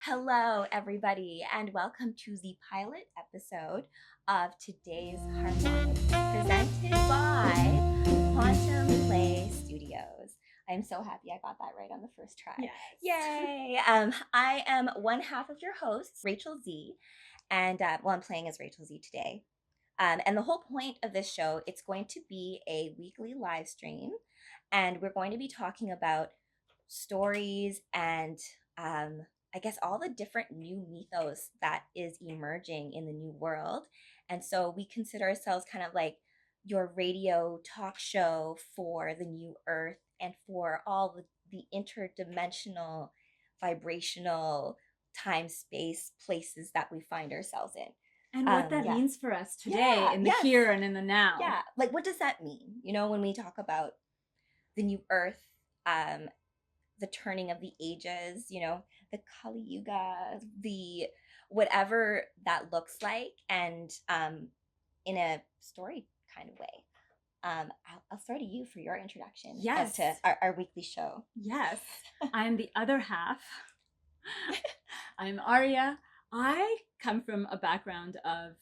Hello, everybody, and welcome to the pilot episode of today's Harmonics, presented by Quantum Play Studios. I'm so happy I got that right on the first try. Yes. Yay! I am one half of your hosts, Rachel Z, and I'm playing as Rachel Z today. And the whole point of this show, it's going to be a weekly live stream, and we're going to be talking about stories and I guess all the different new mythos that is emerging in the new world. And so we consider ourselves kind of like your radio talk show for the new earth and for all the interdimensional, vibrational time, space, places that we find ourselves in. And what that means for us today in the here and in the now. Yeah. Like, what does that mean? You know, when we talk about the new earth, the turning of the ages, you know, the Kali Yuga, the whatever that looks like, and in a story kind of way. I'll throw to you for your introduction as to our weekly show. Yes, I'm the other half. I'm Aria. I come from a background of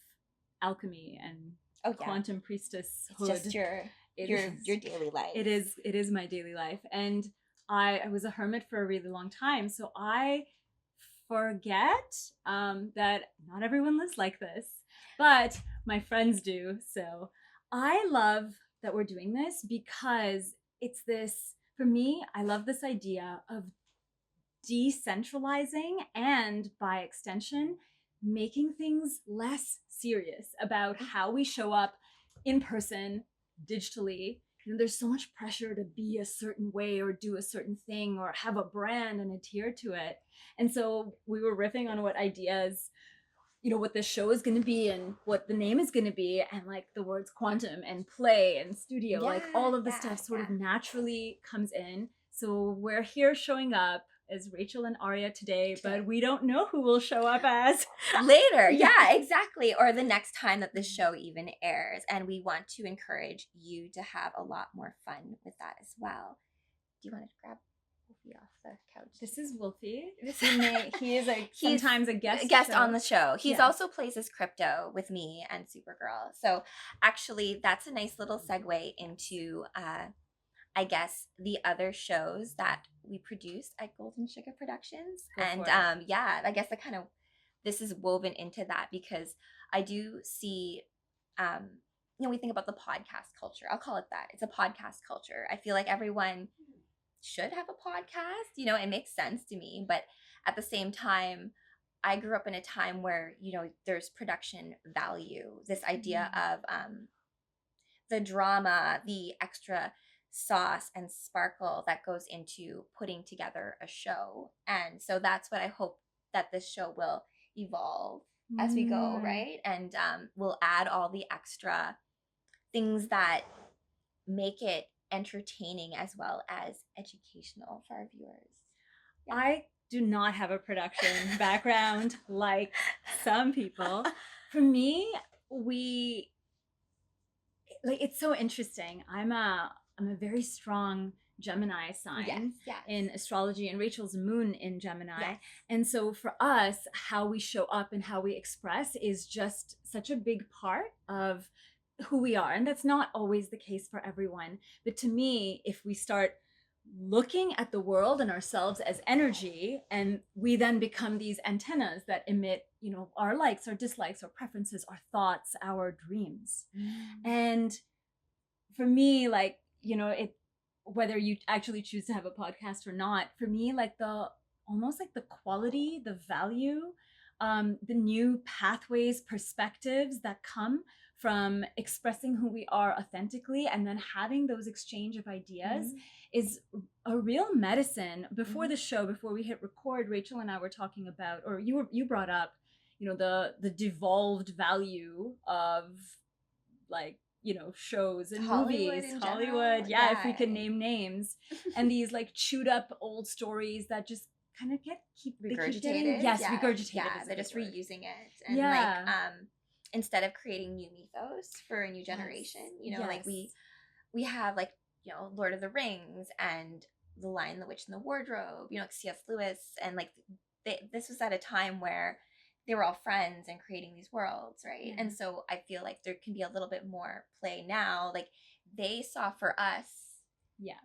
alchemy and quantum priestesshood. It's just your daily life. It is my daily life. And I was a hermit for a really long time, so I forget that not everyone lives like this, but my friends do. So I love that we're doing this because it's this, for me, I love this idea of decentralizing and by extension, making things less serious about how we show up in person, digitally. You know, there's so much pressure to be a certain way or do a certain thing or have a brand and adhere to it. And so we were riffing on what ideas, you know, what this show is going to be and what the name is going to be, and like the words quantum and play and studio, like all of the stuff sort of naturally comes in. So we're here showing up as Rachel and Aria today, but we don't know who will show up as later. Yeah, exactly. Or the next time that the show even airs. And we want to encourage you to have a lot more fun with that as well. Do you want to grab Wolfie off the couch? This is Wolfie. He is sometimes a guest on the show. He's also plays as Crypto with me and Supergirl. So actually, that's a nice little segue into I guess the other shows that we produce at Golden Sugar Productions. I guess this is woven into that because I do see, we think about the podcast culture. I'll call it that. It's a podcast culture. I feel like everyone should have a podcast. You know, it makes sense to me. But at the same time, I grew up in a time where, you know, there's production value, this idea of the drama, the extra sauce and sparkle that goes into putting together a show. And so that's what I hope that this show will evolve as we go, right? And we'll add all the extra things that make it entertaining as well as educational for our viewers. Yeah. I do not have a production background like some people. For me, it's so interesting. I'm a very strong Gemini sign in astrology, and Rachel's moon in Gemini. Yes. And so for us, how we show up and how we express is just such a big part of who we are. And that's not always the case for everyone. But to me, if we start looking at the world and ourselves as energy, and we then become these antennas that emit, you know, our likes, our dislikes, our preferences, our thoughts, our dreams. And for me, like, you know, whether you actually choose to have a podcast or not, for me, like almost like the quality, the value, the new pathways, perspectives that come from expressing who we are authentically and then having those exchange of ideas is a real medicine. Before the show, before we hit record, Rachel and I were talking about, or you brought up, you know, the devolved value of, like, you know, shows and movies, Hollywood, if we could name names, and these like chewed up old stories that just kind of keep regurgitated. Regurgitated. Yeah, they're just reusing it, and like instead of creating new mythos for a new generation, you know, like we have, like, you know, Lord of the Rings and The Lion, the Witch, and the Wardrobe, you know, like C.S. Lewis, and like this was at a time where they were all friends and creating these worlds, right? And so I feel like there can be a little bit more play now. Like they saw for us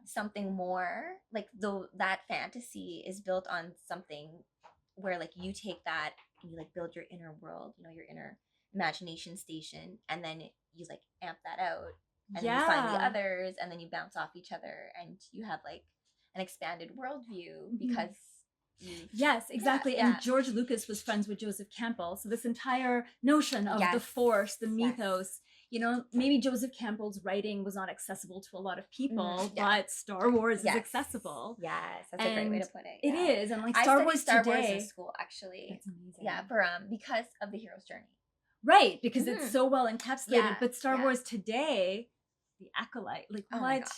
something more, like though that fantasy is built on something where like you take that and you like build your inner world, you know, your inner imagination station, and then you like amp that out, and then you find the others, and then you bounce off each other, and you have like an expanded worldview because yes, exactly. And George Lucas was friends with Joseph Campbell, so this entire notion of the Force, the mythos, you know, maybe Joseph Campbell's writing was not accessible to a lot of people, but Star Wars is accessible. Yes, that's a great way to put it. It is, and like Star Wars today, in school actually. That's amazing. Yeah, for because of the hero's journey. Right, because it's so well encapsulated. But Star Wars today, the acolyte, like oh what?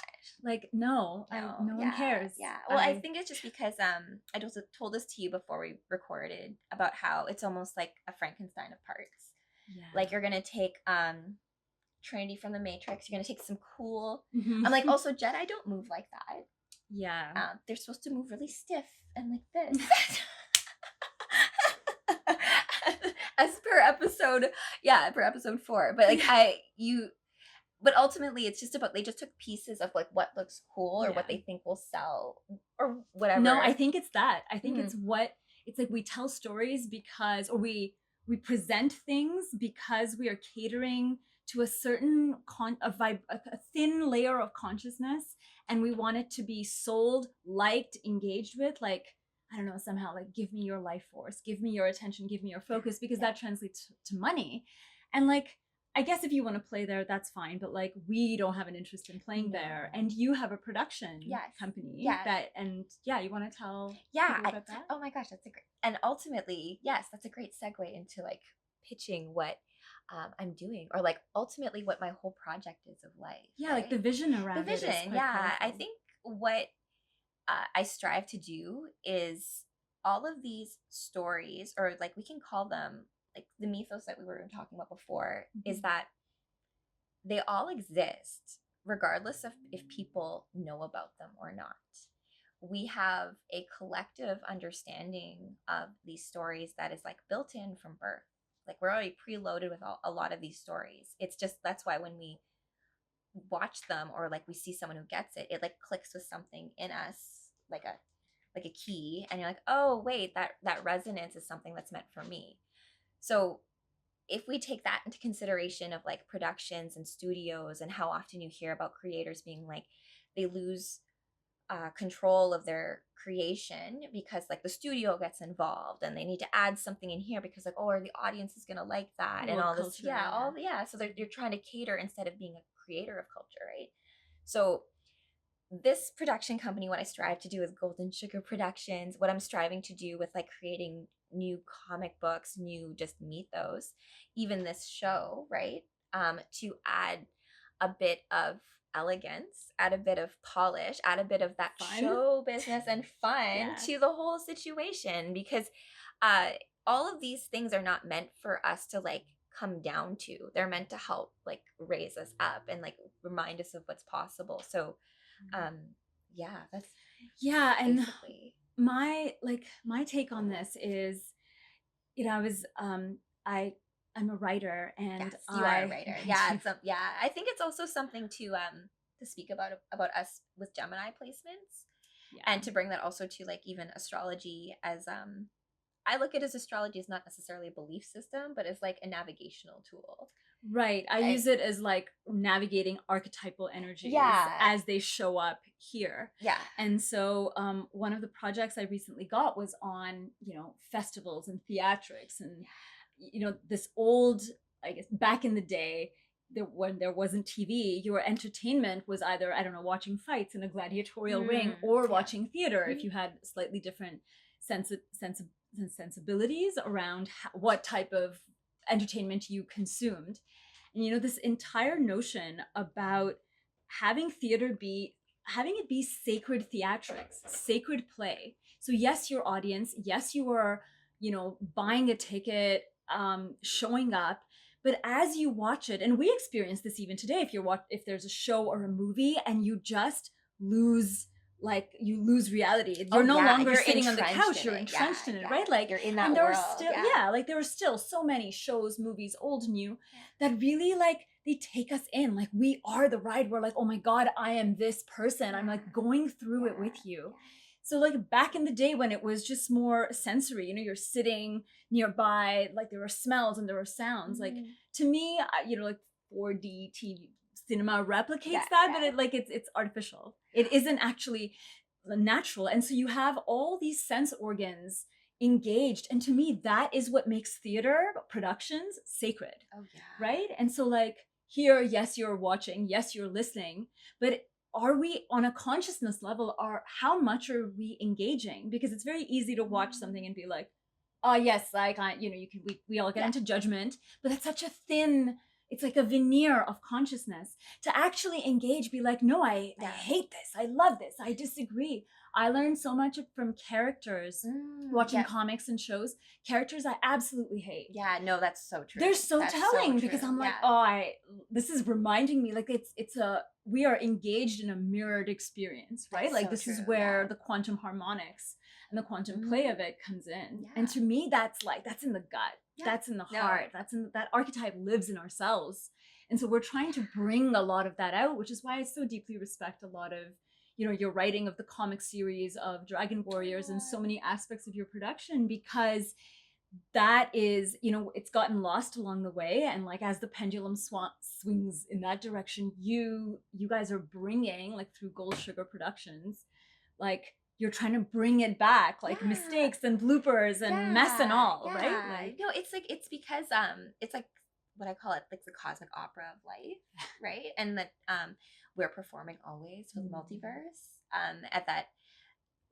Like no one cares. Yeah. Well, I think it's just because I just told this to you before we recorded about how it's almost like a Frankenstein of parts. Yeah. Like you're gonna take Trinity from the Matrix. You're gonna take some cool. I'm like, also Jedi don't move like that. Yeah. They're supposed to move really stiff and like this. As per episode 4. But like but ultimately it's just about, they just took pieces of like what looks cool or what they think will sell or whatever. No, I think it's that. I think it's like we tell stories because, or we present things because we are catering to a certain a thin layer of consciousness, and we want it to be sold, liked, engaged with, like, I don't know, somehow like, give me your life force, give me your attention, give me your focus, because that translates to money. And like, I guess if you want to play there, that's fine. But like, we don't have an interest in playing there, and you have a production company that, and you want to tell people about that? Oh my gosh, that's a great, and ultimately, yes, that's a great segue into like pitching what I'm doing, or like ultimately what my whole project is of life. Yeah, right? Like the vision around it. I think what I strive to do is all of these stories, or like we can call them like the mythos that we were talking about before, is that they all exist regardless of if people know about them or not. We have a collective understanding of these stories that is like built in from birth. Like we're already preloaded with a lot of these stories. It's just, that's why when we watch them, or like we see someone who gets it, it like clicks with something in us, like a key, and you're like, oh wait, that resonance is something that's meant for me. So if we take that into consideration of like productions and studios, and how often you hear about creators being like, they lose control of their creation because like the studio gets involved and they need to add something in here because like, oh, or the audience is going to like that, and all this culture, so they're trying to cater instead of being a creator of culture, right? So this production company, what I strive to do with Golden Sugar Productions, what I'm striving to do with like creating new comic books, new just mythos, even this show, right? To add a bit of elegance, add a bit of polish, add a bit of that show business and fun to the whole situation, because all of these things are not meant for us to like come down to. They're meant to help like raise us up and like remind us of what's possible. So that's and basically my take on this is, you know, I was I'm a writer, and you are a writer. I think it's also something to speak about us with Gemini placements, and to bring that also to like even astrology, as I look at it as astrology is not necessarily a belief system, but it's like a navigational tool. Right. I use it as like navigating archetypal energies as they show up here. Yeah. And so one of the projects I recently got was on, you know, festivals and theatrics, and you know, this old, I guess back in the day, when there wasn't TV, your entertainment was either, I don't know, watching fights in a gladiatorial ring, or watching theater if you had slightly different sensibilities around what type of entertainment you consumed. And you know, this entire notion about having theater having it be sacred theatrics, sacred play. So yes, your audience, yes, you are, you know, buying a ticket, showing up, but as you watch it, and we experience this even today, if there's a show or a movie and you just lose like you lose reality. You're no longer you're sitting on the couch, in you're it. entrenched in it, Yeah. right? Like you're in that and there world. are still like there are still so many shows, movies, old and new, that really like they take us in. Like we are the ride. We're like, oh my God, I am this person. I'm like going through it with you. So like back in the day when it was just more sensory, you know, you're sitting nearby, like there were smells and there were sounds. Like to me, you know, like 4D TV cinema replicates that, but it like it's artificial. It isn't actually natural. And so you have all these sense organs engaged, and to me that is what makes theater productions sacred. Right? And so like here, yes, you're watching, yes, you're listening, but are we on a consciousness level, or how much are we engaging? Because it's very easy to watch something and be like, oh yes, like you know, you can we all get into judgment, but that's such a thin, it's like a veneer of consciousness. To actually engage, be like, no, I hate this, I love this, I disagree. I learned so much from characters watching comics and shows. Characters I absolutely hate. Yeah, no, that's so true. They're so telling because I'm like, this is reminding me, like we are engaged in a mirrored experience, right? That's like this is where the quantum harmonics and the quantum play of it comes in. And to me, that's in the gut. That's in the heart. That archetype lives in ourselves. And so we're trying to bring a lot of that out, which is why I so deeply respect a lot of, you know, your writing of the comic series of Dragon Warriors and so many aspects of your production, because that is, you know, it's gotten lost along the way. And like as the pendulum swings in that direction, you guys are bringing, like through Gold Sugar Productions, like you're trying to bring it back, like mistakes and bloopers and mess and all, right? Like, no, it's because it's like what I call it, like the cosmic opera of life, right? And that we're performing always for the multiverse. At that,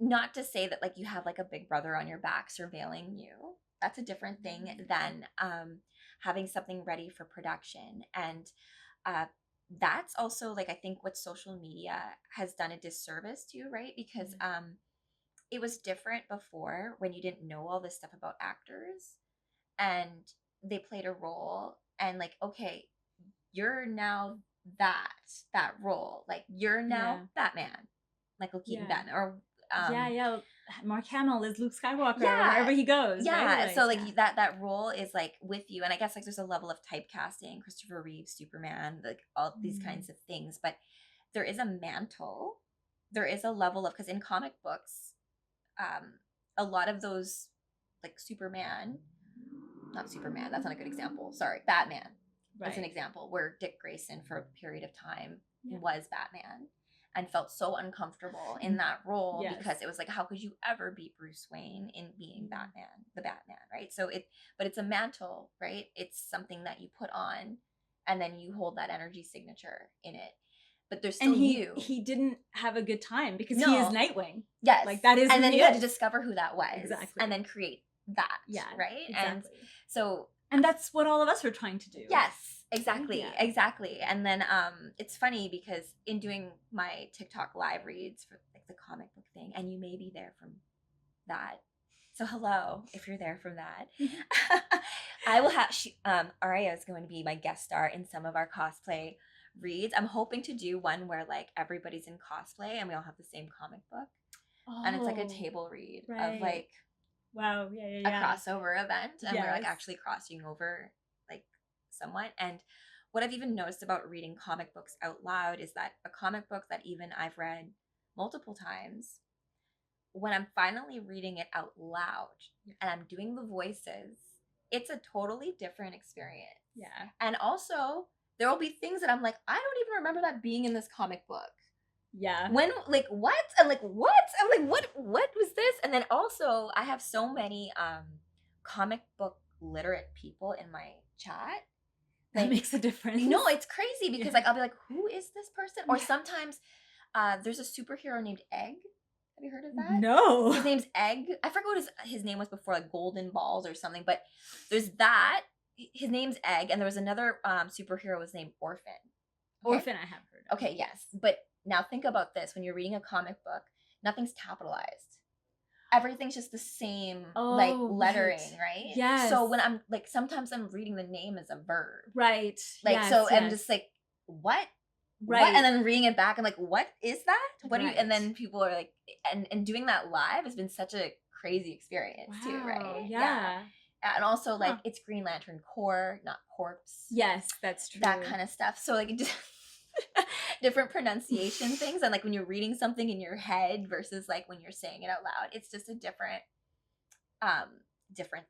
not to say that like you have like a big brother on your back surveilling you. That's a different thing than having something ready for production. And that's also like I think what social media has done a disservice to, right? Because it was different before when you didn't know all this stuff about actors and they played a role and like, okay, you're now that role, like you're now Batman, Michael Keaton Batman, or Mark Hamill is Luke Skywalker wherever he goes. Right? Like, so like that role is like with you, and I guess like there's a level of typecasting, Christopher Reeve, Superman, like all these kinds of things, but there is a mantle, there is a level of, because in comic books a lot of those, like not Superman, that's not a good example, sorry, Batman as an example, where Dick Grayson for a period of time was Batman and felt so uncomfortable in that role because it was like, how could you ever be Bruce Wayne in being the Batman, right? So but it's a mantle, right? It's something that you put on and then you hold that energy signature in it. But there's still he didn't have a good time because he is Nightwing. Yes. Like that is, and then you had to discover who that was. Exactly. And then create that. Yeah. Right? Exactly. And that's what all of us are trying to do. Yes. Exactly. Exactly. And then it's funny because in doing my TikTok live reads for like the comic book thing, and you may be there from that. So hello, if you're there from that. I will have Aria is going to be my guest star in some of our cosplay reads. I'm hoping to do one where like everybody's in cosplay and we all have the same comic book. And it's like a table read of like a crossover event, and we're like actually crossing over like somewhat. And what I've even noticed about reading comic books out loud is that a comic book that even I've read multiple times, when I'm finally reading it out loud and I'm doing the voices, it's a totally different experience. Yeah. And also there will be things that I'm like, I don't even remember that being in this comic book. Yeah. When like what? I'm like, what? I'm like, what was this? And then also I have so many comic book literate people in my chat. That makes a difference. No, it's crazy because like I'll be like, who is this person? Or sometimes there's a superhero named Egg. Have you heard of that? No. His name's Egg. I forgot what his name was before, like Golden Balls or something. But there's that. His name's Egg, and there was another superhero was named Orphan. Okay? Orphan, I have heard of. Okay, yes. But now think about this. When you're reading a comic book, nothing's capitalized. Everything's just the same like lettering, right? Yes. So when I'm like, sometimes I'm reading the name as a verb. Right. Like, I'm just like, what? what? And then reading it back, I'm like, what is that? What do you? Right. And then people are like, and doing that live has been such a crazy experience too, right? Yeah. And also like it's Green Lantern Corps, not corpse. Yes, that's true. That kind of stuff. So like different pronunciation things, and like when you're reading something in your head versus like when you're saying it out loud, it's just a different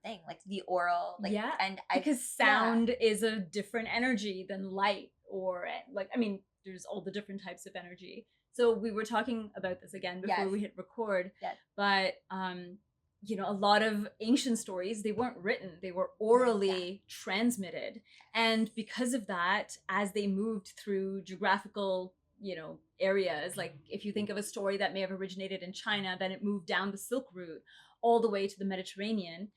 thing, like the oral, like and because sound is a different energy than light, or like, I mean, there's all the different types of energy. So we were talking about this again before we hit record, but you know, a lot of ancient stories, they weren't written, they were orally transmitted, and because of that, as they moved through geographical, you know, areas, like if you think of a story that may have originated in China, then it moved down the Silk Route all the way to the Mediterranean.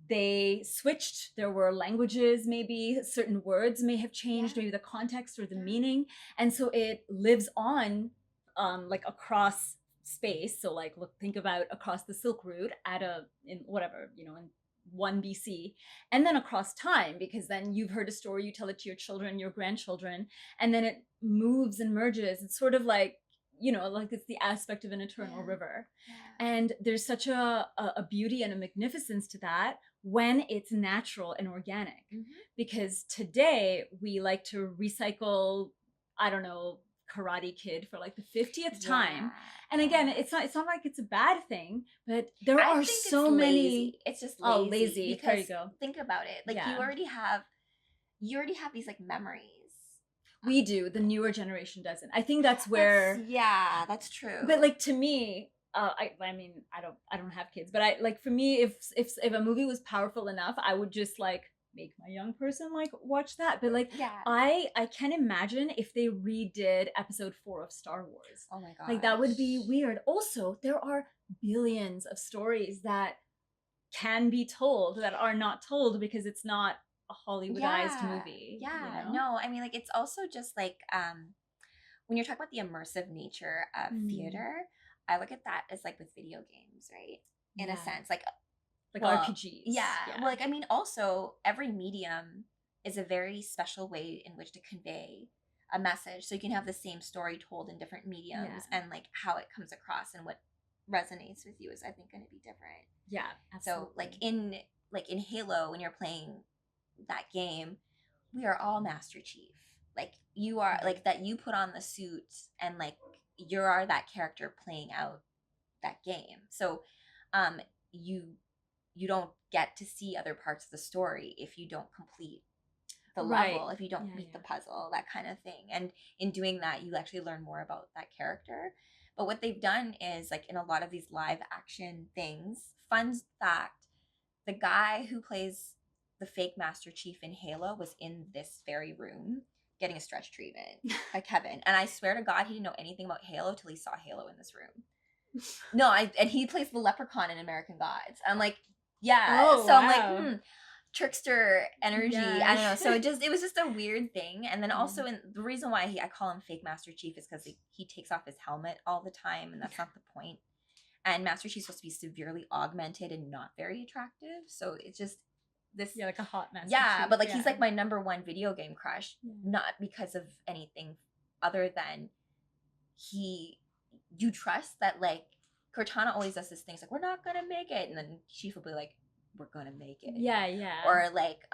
They switched. There were languages, maybe certain words may have changed, maybe the context or the meaning, and so it lives on, like across space. So like, look, think about across the Silk Route in whatever, you know, in 1 BC, and then across time, because then you've heard a story, you tell it to your children, your grandchildren, and then it moves and merges. It's sort of like, you know, like it's the aspect of an eternal river. And there's such a beauty and a magnificence to that when it's natural and organic. Because today we like to recycle, I don't know, Karate Kid for like the 50th time. And again, it's not like it's a bad thing, but there are so many. It's just lazy. Oh, lazy. Because there you go. Think about it. Like you already have these like memories. We do. The newer generation doesn't. I think that's where. That's true. But like, to me, I mean, I don't have kids, but I like, for me, if a movie was powerful enough, I would just like make my young person like watch that. But like, I can imagine if they redid episode 4 of Star Wars. Oh my god, like that would be weird. Also, there are billions of stories that can be told that are not told because it's not a Hollywoodized movie. You know? No, I mean, like, it's also just like when you're talking about the immersive nature of theater, I look at that as like with video games, right? In a sense, like RPGs. Well, like, I mean, also every medium is a very special way in which to convey a message. So you can have the same story told in different mediums, and like how it comes across and what resonates with you is, I think, going to be different. Yeah, absolutely. So like in Halo, when you're playing that game, we are all Master Chief. Like you are, like that you put on the suit and like you are that character playing out that game. So you don't get to see other parts of the story if you don't complete the level, if you don't beat the puzzle, that kind of thing. And in doing that, you actually learn more about that character. But what they've done is, like in a lot of these live action things, fun fact, the guy who plays the fake Master Chief in Halo was in this very room getting a stretch treatment by Kevin. And I swear to God, he didn't know anything about Halo till he saw Halo in this room. And he plays the leprechaun in American Gods. I'm like, I'm like, trickster energy. I don't know. So it was just a weird thing. And then also, the reason why I call him fake Master Chief is because he takes off his helmet all the time, and that's not the point. And Master Chief's supposed to be severely augmented and not very attractive. So it's just this, like a hot Master Chief. But like he's like my number one video game crush, not because of anything other than you trust that, like, Cortana always does this thing, it's like, we're not gonna make it, and then Chief will be like, we're gonna make it. Or like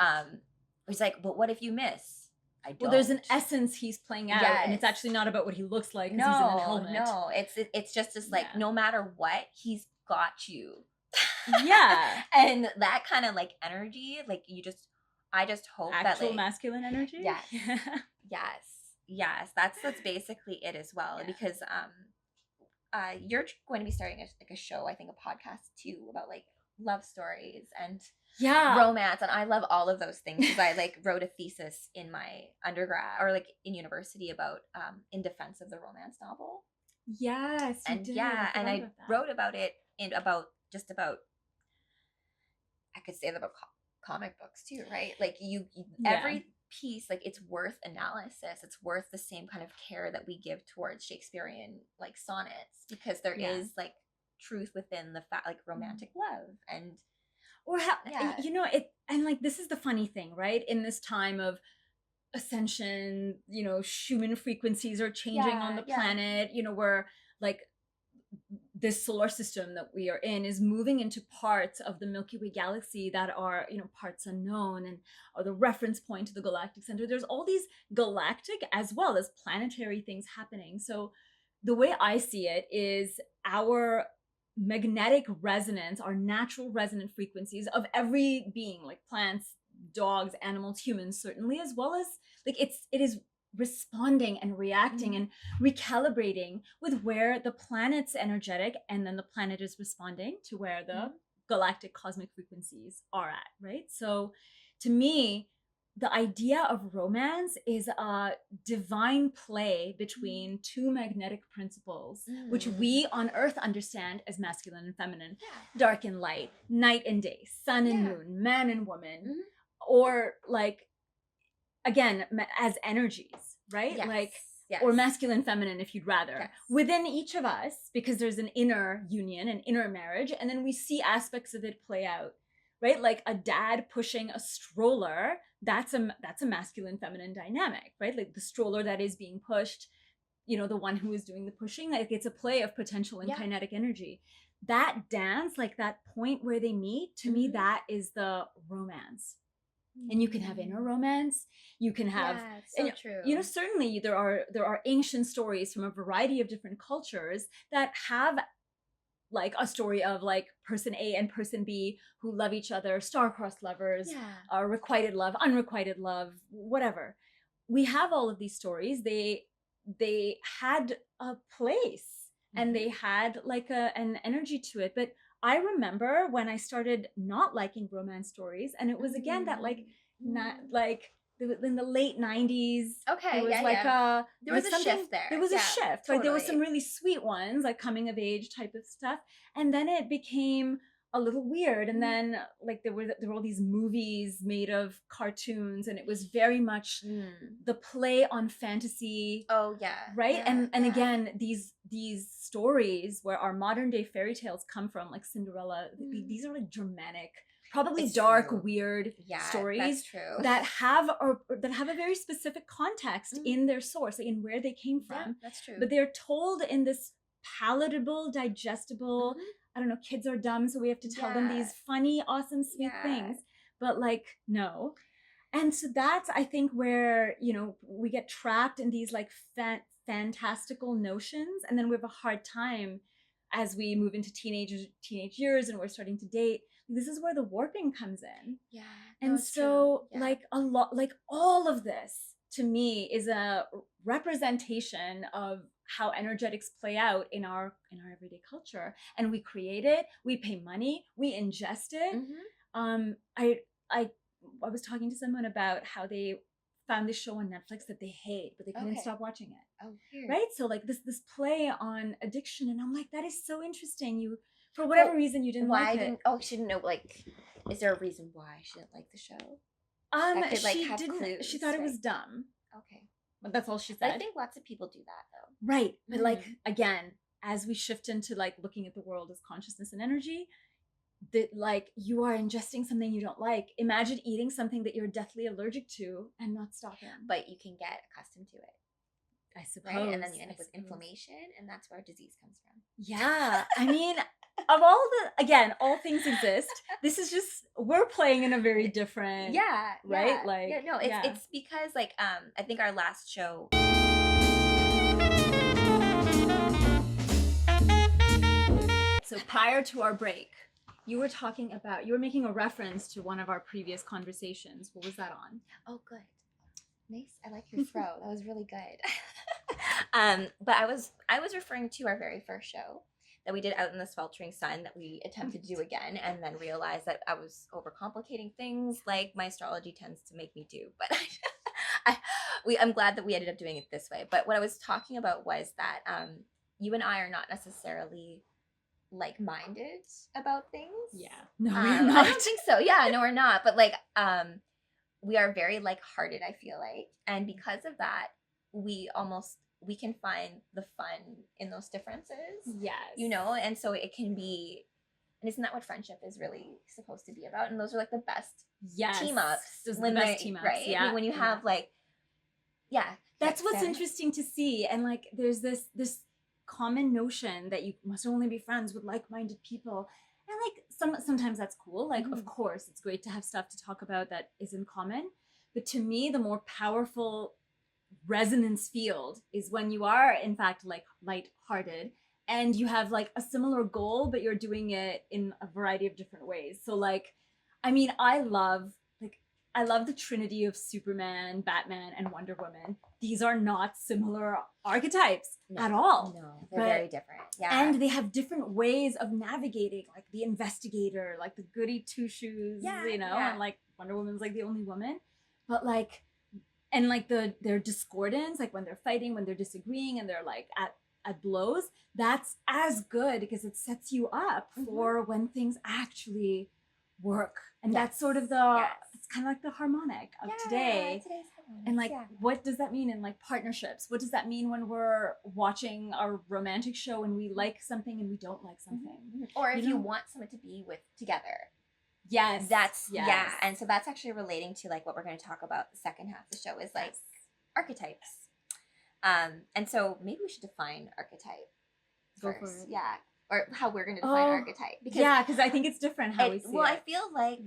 he's like, but what if you miss? I don't. Well, there's an essence he's playing out, and it's actually not about what he looks like because he's in a helmet. No, it's just like, no matter what, he's got you. And that kind of like energy, like I just hope actual that, like, masculine energy. Yes, that's basically it as well. Because you're going to be starting a show, I think, a podcast too, about like love stories and romance, and I love all of those things because I like wrote a thesis in my undergrad or like in university about in defense of the romance novel. Yes, you did. And I wrote about it about I could say that about comic books too, right? Like every piece, like, it's worth analysis. It's worth the same kind of care that we give towards Shakespearean like sonnets, because there is like truth within the like romantic love and or how you know it. And like, this is the funny thing, right? In this time of ascension, you know, Schumann frequencies are changing on the planet, you know, we're like, this solar system that we are in is moving into parts of the Milky Way galaxy that are, you know, parts unknown and are the reference point to the galactic center. There's all these galactic as well as planetary things happening. So the way I see it is our magnetic resonance, our natural resonant frequencies of every being, like plants, dogs, animals, humans, certainly, as well as like it is responding and reacting and recalibrating with where the planet's energetic, and then the planet is responding to where the galactic cosmic frequencies are at, right? So to me, the idea of romance is a divine play between two magnetic principles, which we on Earth understand as masculine and feminine, dark and light, night and day, sun and moon, man and woman, or like, again, as energies, right? Like, or masculine, feminine, if you'd rather, within each of us, because there's an inner union, an inner marriage, and then we see aspects of it play out, right? Like a dad pushing a stroller, that's a masculine, feminine dynamic, right? Like the stroller that is being pushed, you know, the one who is doing the pushing, like it's a play of potential and kinetic energy. That dance, like that point where they meet, to me, that is the romance. And you can have inner romance, you can have true. You know, certainly there are ancient stories from a variety of different cultures that have like a story of like person A and person B who love each other, star-crossed lovers, requited love, unrequited love, whatever. We have all of these stories. They had a place and they had like an energy to it. But I remember when I started not liking romance stories, and it was again that like not like in the late 90s. Okay, there was there was a shift there. There was a shift. Totally. Like there was some really sweet ones, like coming of age type of stuff, and then it became a little weird. And then like there were all these movies made of cartoons, and it was very much the play on fantasy. Oh yeah, right. And again, these stories where our modern day fairy tales come from, like Cinderella, these are like dramatic, probably dark, weird stories that have a very specific context in their source, like in where they came from. Yeah, that's true. But they're told in this palatable, digestible, I don't know, kids are dumb, so we have to tell them these funny, awesome, sweet things. But like, no. And so that's, I think, where, you know, we get trapped in these like fantastical notions, and then we have a hard time as we move into teenage years and we're starting to date. This is where the warping comes in. Yeah. And so like a lot, like all of this to me is a representation of how energetics play out in our everyday culture, and we create it, we pay money, we ingest it. I was talking to someone about how they found this show on Netflix that they hate, but they couldn't stop watching it. Oh, weird. Right? So like this play on addiction, and I'm like, that is so interesting. You, for whatever reason, you didn't like it. She didn't know. Like, is there a reason why she didn't like the show? Could, like, she didn't. Clues, she thought it was dumb. Okay, but that's all she said. I think lots of people do that though. Right, but like again, as we shift into like looking at the world as consciousness and energy, that like you are ingesting something you don't like. Imagine eating something that you're deathly allergic to and not stopping. But you can get accustomed to it, I suppose. Right? And then you end up with inflammation, and that's where disease comes from. Yeah, I mean, of all all things exist. This is just, we're playing in a very different, right? Like, it's because like I think our last show. So prior to our break, you were making a reference to one of our previous conversations. What was that on? Oh, good. Nice. I like your throw. That was really good. But I was referring to our very first show that we did out in the sweltering sun that we attempted to do again, and then realized that I was overcomplicating things like my astrology tends to make me do. But I'm glad that we ended up doing it this way. But what I was talking about was that you and I are not necessarily like-minded about things. Yeah. No, we're not. I don't think so. Yeah, no, we're not. But like, we are very like-hearted, I feel like. And because of that, we can find the fun in those differences. Yes. You know, and so it can be, and isn't that what friendship is really supposed to be about? And those are like the best team ups. Those are the best team ups. Right? Yeah. When you have like That's what's interesting to see. And like there's this common notion that you must only be friends with like-minded people, and like sometimes that's cool, like of course it's great to have stuff to talk about that is in common, but to me the more powerful resonance field is when you are in fact like light-hearted and you have like a similar goal but you're doing it in a variety of different ways. So like I mean I love the trinity of Superman, Batman, and Wonder Woman. These are not similar archetypes at all. No, they're very different. Yeah. And they have different ways of navigating, like the investigator, like the goody two-shoes, and like Wonder Woman's like the only woman. But like, and like their discordance, like when they're fighting, when they're disagreeing, and they're like at blows, that's as good because it sets you up for when things actually work. And that's sort of it's kind of like the harmonic of today. And like what does that mean in like partnerships? What does that mean when we're watching a romantic show and we like something and we don't like something? Or if you want someone to be with together. Yes. And so that's actually relating to like what we're going to talk about the second half of the show is like archetypes. And so maybe we should define archetype first. Go for it. Yeah. Or how we're going to define archetype. Because I think it's different how we see it. Well, I feel like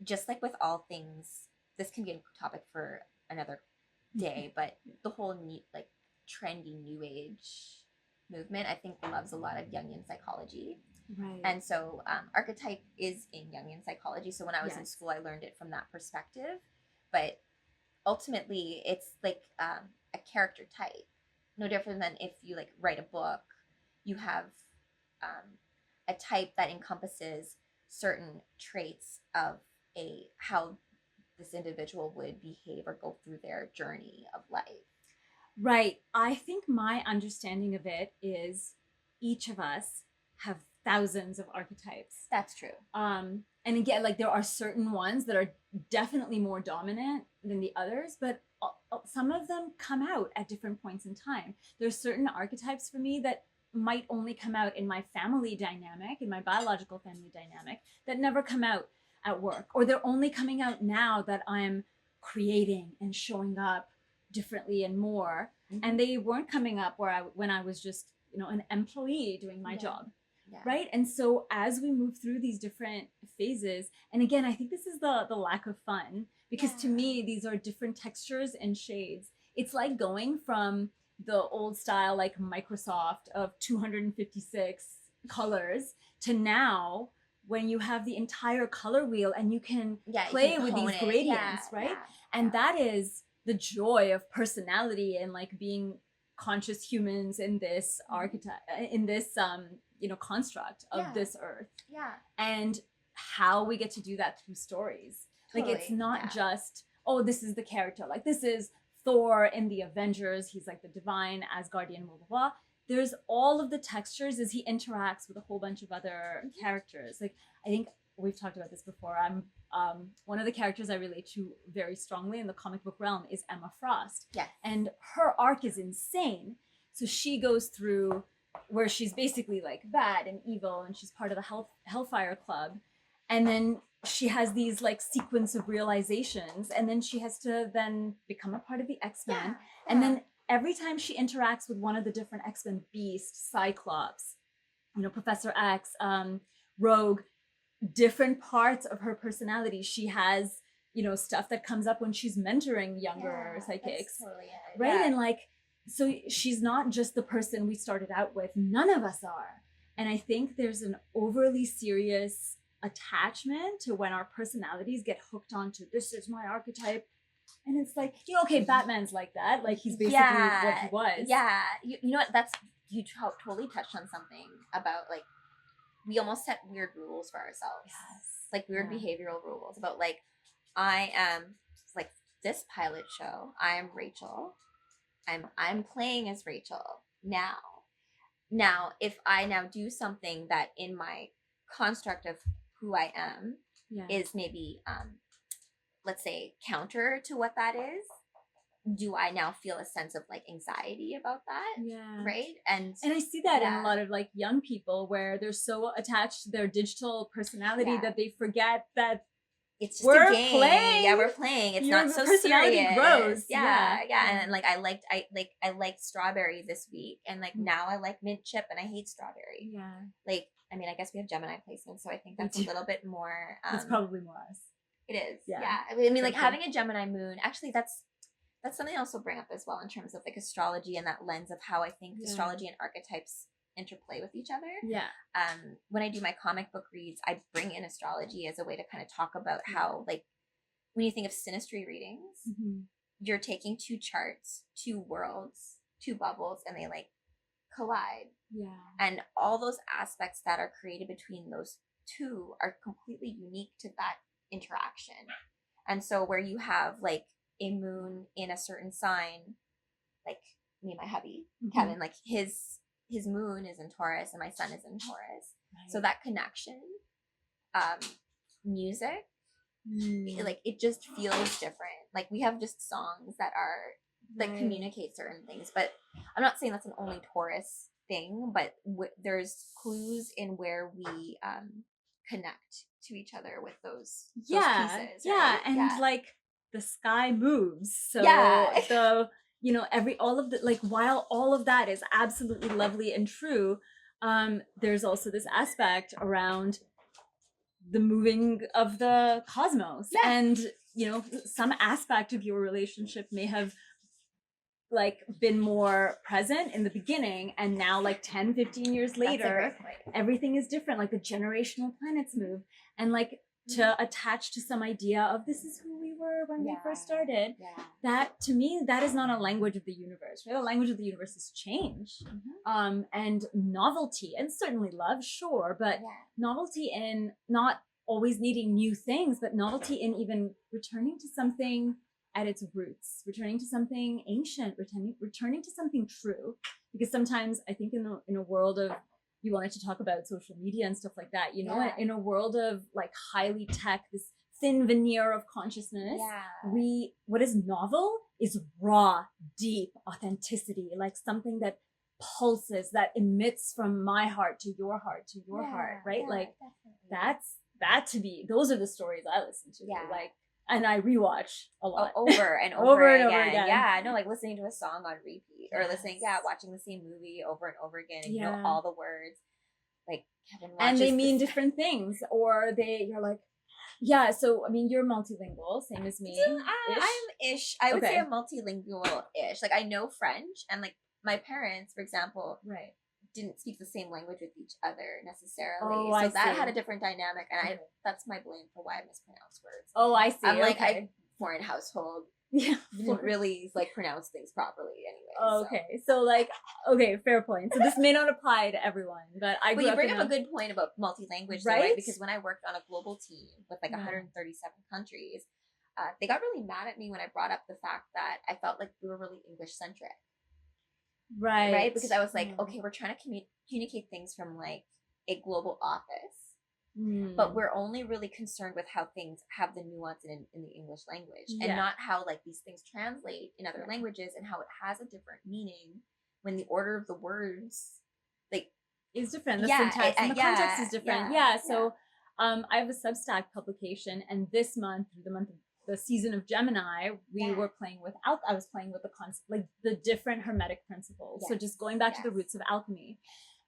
just like with all things, this can be a topic for another day, but the whole like trendy new age movement, I think loves a lot of Jungian psychology. Right. And so archetype is in Jungian psychology. So when I was in school, I learned it from that perspective. But ultimately, it's like a character type. No different than if you like write a book, you have a type that encompasses certain traits of how this individual would behave or go through their journey of life. Right. I think my understanding of it is each of us have thousands of archetypes. That's true. And again, like there are certain ones that are definitely more dominant than the others, but some of them come out at different points in time. There's certain archetypes for me that might only come out in my family dynamic, in my biological family dynamic, that never come out at work, or they're only coming out now that I'm creating and showing up differently and more. And they weren't coming up when I was just, an employee doing my job. Yeah. Right. And so as we move through these different phases, and again, I think this is the lack of fun, because to me, these are different textures and shades. It's like going from the old style, like Microsoft of 256 colors to now when you have the entire color wheel and you can play with these gradients, right? And that is the joy of personality and like being conscious humans in this archetype, in this construct of this earth. Yeah. And how we get to do that through stories. Totally. Like it's not just, this is the character. Like this is Thor in the Avengers. He's like the divine Asgardian, blah, blah, blah. There's all of the textures as he interacts with a whole bunch of other characters. Like I think we've talked about this before. I'm one of the characters I relate to very strongly in the comic book realm is Emma Frost. Yes. And her arc is insane. So she goes through where she's basically like bad and evil, and she's part of the Hellfire Club. And then she has these like sequence of realizations, and then she has to then become a part of the X-Men. Yeah. And then every time she interacts with one of the different X-Men, Beast, Cyclops, Professor X, Rogue, different parts of her personality. She has, stuff that comes up when she's mentoring younger psychics. Totally it. Right. Yeah. And like, so she's not just the person we started out with. None of us are. And I think there's an overly serious attachment to when our personalities get hooked onto this is my archetype. And it's like, Batman's like that. Like he's basically what he was. Yeah. You know what? You totally touched on something about like, we almost set weird rules for ourselves. Yes. Like weird behavioral rules about like, I am like this pilot show. I am Rachel. I'm playing as Rachel now. Now, if I now do something that in my construct of who I am is maybe, let's say, counter to what that is, do I now feel a sense of like anxiety about that? Yeah. Right. And I see that in a lot of like young people where they're so attached to their digital personality that they forget that it's just a game. Playing. Yeah, we're playing. It's Your not so personality serious. grows. Yeah. And like I liked strawberry this week, and like now I like mint chip, and I hate strawberry. Yeah. Like, I mean, I guess we have Gemini placements, so I think that's a little bit more. It's probably more us. It is. Yeah. I mean, like having a Gemini moon. Actually, that's something I also bring up as well in terms of like astrology and that lens of how I think astrology and archetypes interplay with each other. Yeah. When I do my comic book reads, I bring in astrology as a way to kind of talk about how, like, when you think of synastry readings, you're taking two charts, two worlds, two bubbles, and they like collide. Yeah. And all those aspects that are created between those two are completely unique to that interaction. And so where you have like a moon in a certain sign, like me and my hubby, Kevin, like his moon is in Taurus and my sun is in Taurus. Right. So that connection, music, like it just feels different. Like we have just songs that are that communicate certain things, but I'm not saying that's an only Taurus thing, but there's clues in where we connect to each other with those pieces. Right? And like the sky moves, so the all of the, like, while all of that is absolutely lovely and true, there's also this aspect around the moving of the cosmos, and some aspect of your relationship may have like been more present in the beginning, and now like 10-15 years later everything is different. Like the generational planets move, and like to attach to some idea of this is who we were when we first started. That to me, that is not a language of the universe, right? The language of the universe is change, and novelty, and certainly love, sure, but novelty in not always needing new things, but novelty in even returning to something at its roots, returning to something ancient, returning to something true. Because sometimes I think in a world of, you wanted to talk about social media and stuff like that, in a world of like highly tech, this thin veneer of consciousness, what is novel is raw, deep authenticity, like something that pulses, that emits from my heart to your heart to your heart, right? Like definitely. Those are the stories I listen to. Like, and I rewatch a lot. Over and over again. Yeah, no, like listening to a song on repeat, or watching the same movie over and over again, and you know all the words. Like Kevin watches, and they mean different things, or you're like, so I mean, you're multilingual, same as me. I'm ish. I would say I'm multilingual ish. Like I know French, and like my parents, for example, didn't speak the same language with each other necessarily. So that had a different dynamic, and that's my blame for why I mispronounce words. Oh, I see. I'm like a foreign household. Didn't really like pronounce things properly anyway. Okay, fair point. So this may not apply to everyone, but you bring up a good point about multi-language, right? Because when I worked on a global team with like 137 countries, they got really mad at me when I brought up the fact that I felt like we were really English centric. Right, because I was like, okay, we're trying to communicate things from like a global office, but we're only really concerned with how things have the nuance in the English language, and not how like these things translate in other languages, and how it has a different meaning when the order of the words like is different. The syntax and the context is different. So I have a Substack publication, and this month, the season of Gemini, we were playing with I was playing with the concept, like the different hermetic principles. So just going back to the roots of alchemy.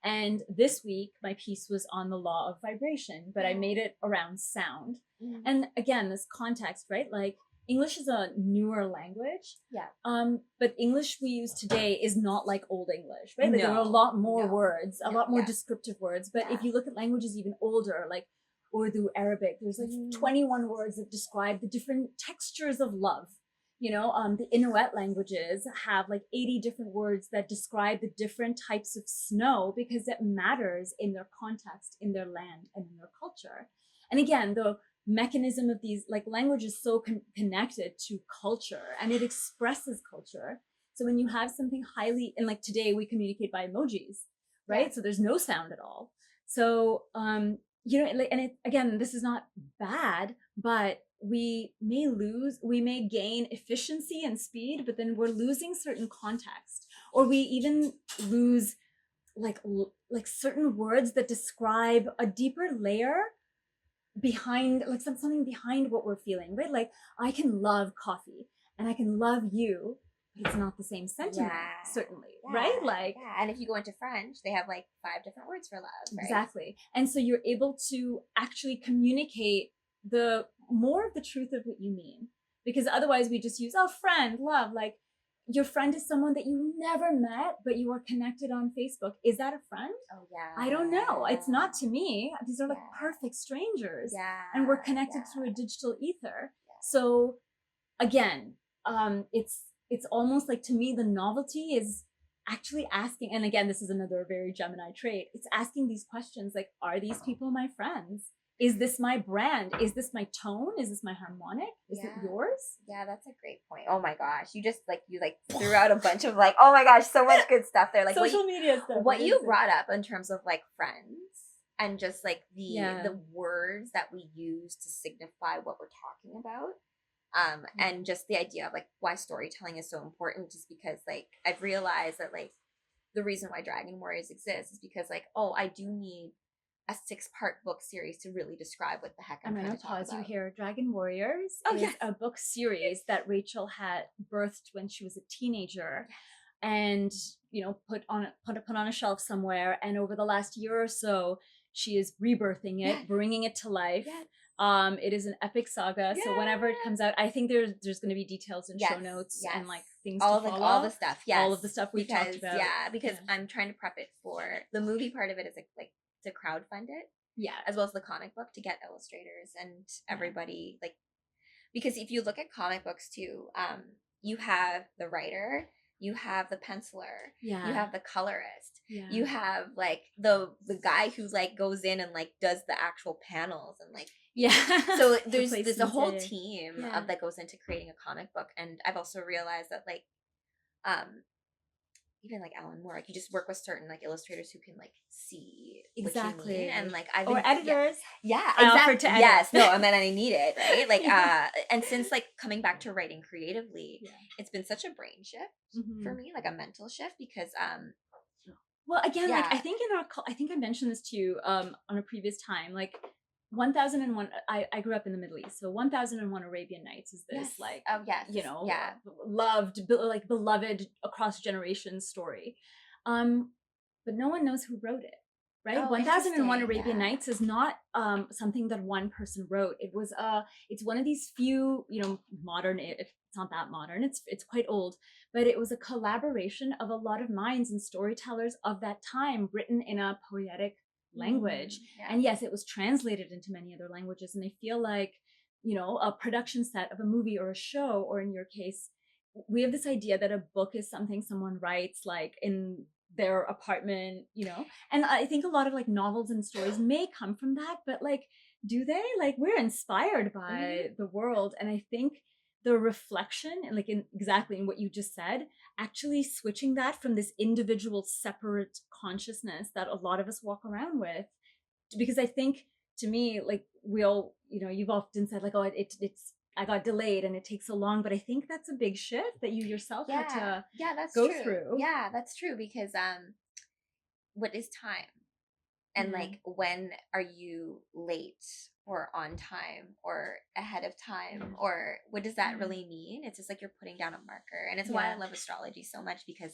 And this week, my piece was on the law of vibration, but I made it around sound. And again, this context, right? Like English is a newer language. But English we use today is not like Old English, right? Like there are a lot more words, a lot more descriptive words. But if you look at languages even older, like Urdu, Arabic, there's like 21 words that describe the different textures of love. The Inuit languages have like 80 different words that describe the different types of snow, because it matters in their context, in their land, and in their culture. And again, the mechanism of these, like, language is so connected to culture, and it expresses culture. So when you have something highly, and like today we communicate by emojis, right? So there's no sound at all. So, and again, this is not bad, but we may gain efficiency and speed, but then we're losing certain context, or we even lose like certain words that describe a deeper layer behind, like something behind what we're feeling, right? Like I can love coffee and I can love you, but it's not the same sentiment, certainly, right? Like, and if you go into French, they have like 5 different words for love, right? Exactly. And so you're able to actually communicate the more of the truth of what you mean, because otherwise we just use, oh, friend, love. Like, your friend is someone that you never met, but you are connected on Facebook. Is that a friend? Oh yeah. I don't know. It's not to me. These are like perfect strangers. Yeah. And we're connected through a digital ether. So again, it's almost like, to me, the novelty is actually asking, and again, this is another very Gemini trait, it's asking these questions like, are these people my friends? Is this my brand? Is this my tone? Is this my harmonic? Is it yours? Yeah, that's a great point. Oh my gosh, you threw out a bunch of like, oh my gosh, so much good stuff there. Like social media stuff. What you brought up in terms of like friends and just like the words that we use to signify what we're talking about. And just the idea of like why storytelling is so important, just because like I've realized that like the reason why Dragon Warriors exists is because like, oh, I do need a 6-part book series to really describe what the heck I'm going to pause you here. Dragon Warriors is a book series that Rachel had birthed when she was a teenager, and put on a shelf somewhere, and over the last year or so she is rebirthing it, bringing it to life. It is an epic saga, so whenever it comes out, I think there's going to be details in show notes and like things all to follow. All the stuff, all of the stuff we've talked about. Because I'm trying to prep it for the movie part of it, is like to crowdfund it, as well as the comic book, to get illustrators and everybody, like, because if you look at comic books too, you have the writer, you have the penciler, you have the colorist, you have like the guy who like goes in and like does the actual panels and like so there's a whole team of that goes into creating a comic book. And I've also realized that like even like Alan Moore, like you just work with certain like illustrators who can like see what you mean, and like I've been, or editors, exactly, no, I mean, I need it, right? Like and since like coming back to writing creatively, it's been such a brain shift for me, like a mental shift, because well, again, like I think I think I mentioned this to you on a previous time, like 1001, I grew up in the Middle East, so 1001 Arabian Nights is this loved, like beloved across generations story, but no one knows who wrote it, right? 1001 Arabian Nights is not something that one person wrote. It was it's one of these few, modern, it's not that modern, it's quite old, but it was a collaboration of a lot of minds and storytellers of that time, written in a poetic language. And yes, it was translated into many other languages, and I feel like a production set of a movie or a show, or in your case, we have this idea that a book is something someone writes like in their apartment, and I think a lot of like novels and stories may come from that, but like, do they? Like, we're inspired by the world, and I think the reflection, and like exactly in what you just said, actually switching that from this individual separate consciousness that a lot of us walk around with, because I think, to me, like, we all, you've often said like, oh, it's I got delayed and it takes so long, but I think that's a big shift that you yourself had to go through. Yeah, that's true, because what is time? And like, when are you late or on time or ahead of time, or what does that really mean? It's just like you're putting down a marker. And it's why I love astrology so much, because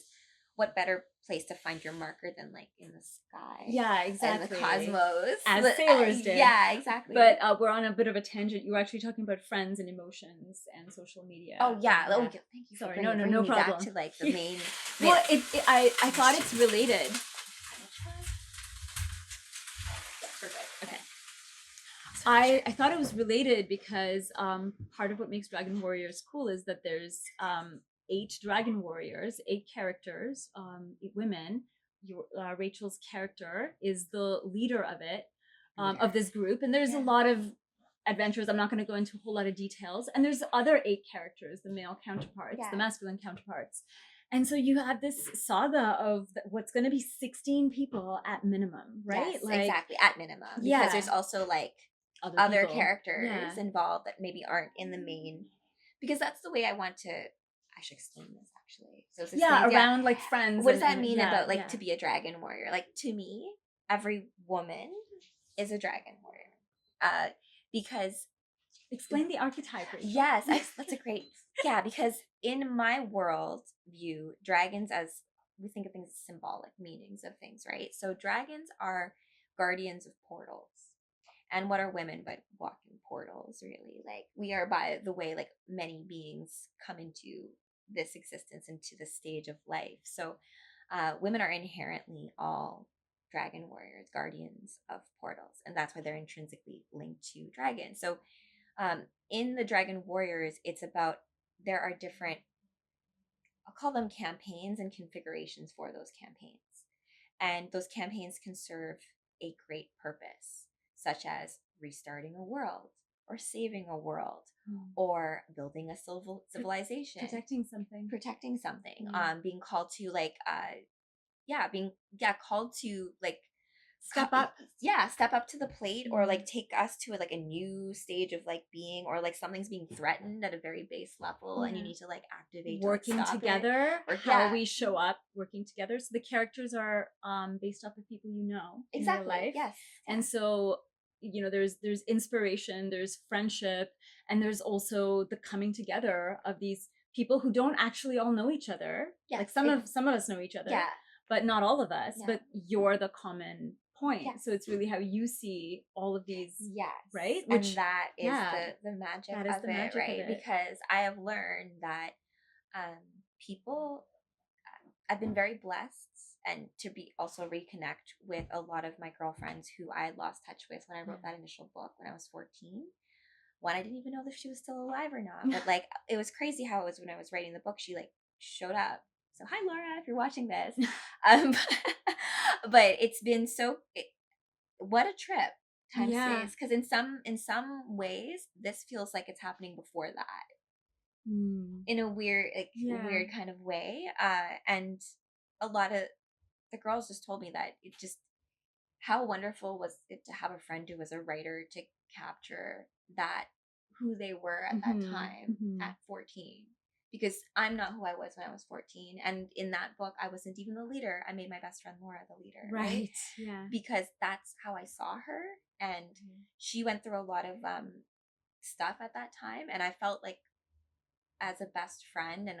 what better place to find your marker than like in the sky? Yeah, exactly. And the cosmos, as sailors did. Yeah, exactly. But we're on a bit of a tangent. You were actually talking about friends and emotions and social media. Oh yeah. Oh, thank you. Sorry, no problem. Back to like the main. Well, I thought it's related. Okay. I thought it was related because part of what makes Dragon Warriors cool is that there's 8 Dragon Warriors, 8 characters, 8 women. Rachel's character is the leader of it, of this group, and there's a lot of adventures. I'm not going to go into a whole lot of details. And there's other 8 characters, the male counterparts, the masculine counterparts. And so you have this saga of what's going to be 16 people at minimum, right? Yes, like, exactly, at minimum. Because there's also like other characters involved that maybe aren't in the main. Because that's the way I want to. I should explain this actually. So it's around like friends. What does that mean about like to be a dragon warrior? Like, to me, every woman is a dragon warrior. because explain the archetype, Rachel. Yes, that's a great, yeah, because in my world view, dragons, as we think of things as symbolic meanings of things, right? So dragons are guardians of portals. And what are women but walking portals, really? Like, we are, by the way, like many beings come into this existence, into this stage of life. So women are inherently all dragon warriors, guardians of portals. And that's why they're intrinsically linked to dragons. So in the Dragon Warriors, it's about, there are different, I'll call them campaigns and configurations for those campaigns. And those campaigns can serve a great purpose, such as restarting a world, or saving a world, or building a civilization, protecting something, being called to like called to like step up to the plate, or like take us to like a new stage of like being, or like something's being threatened at a very base level, and you need to like activate working together, or how we show up working together. So the characters are based off of people you know in your life. Yes. And so, you know, there's inspiration, there's friendship, and there's also the coming together of these people who don't actually all know each other. Like some of us know each other, but not all of us. But you're the common point. So it's really how you see all of these, right? Which, and that is the magic of it, right? Because I have learned that people, I've been very blessed, and to be also reconnect with a lot of my girlfriends who I had lost touch with when I wrote that initial book when I was 14. One, I didn't even know if she was still alive or not, but like, it was crazy how it was when I was writing the book, she like showed up. So hi, Laura, if you're watching this. But it's been what a trip times days, because in some ways this feels like it's happening before that, in a weird weird kind of way, and a lot of the girls just told me that it just, how wonderful was it to have a friend who was a writer to capture that, who they were at that time at 14. Because I'm not who I was when I was 14. And in that book, I wasn't even the leader. I made my best friend Laura the leader. Right? Yeah. Because that's how I saw her. And she went through a lot of stuff at that time. And I felt like, as a best friend and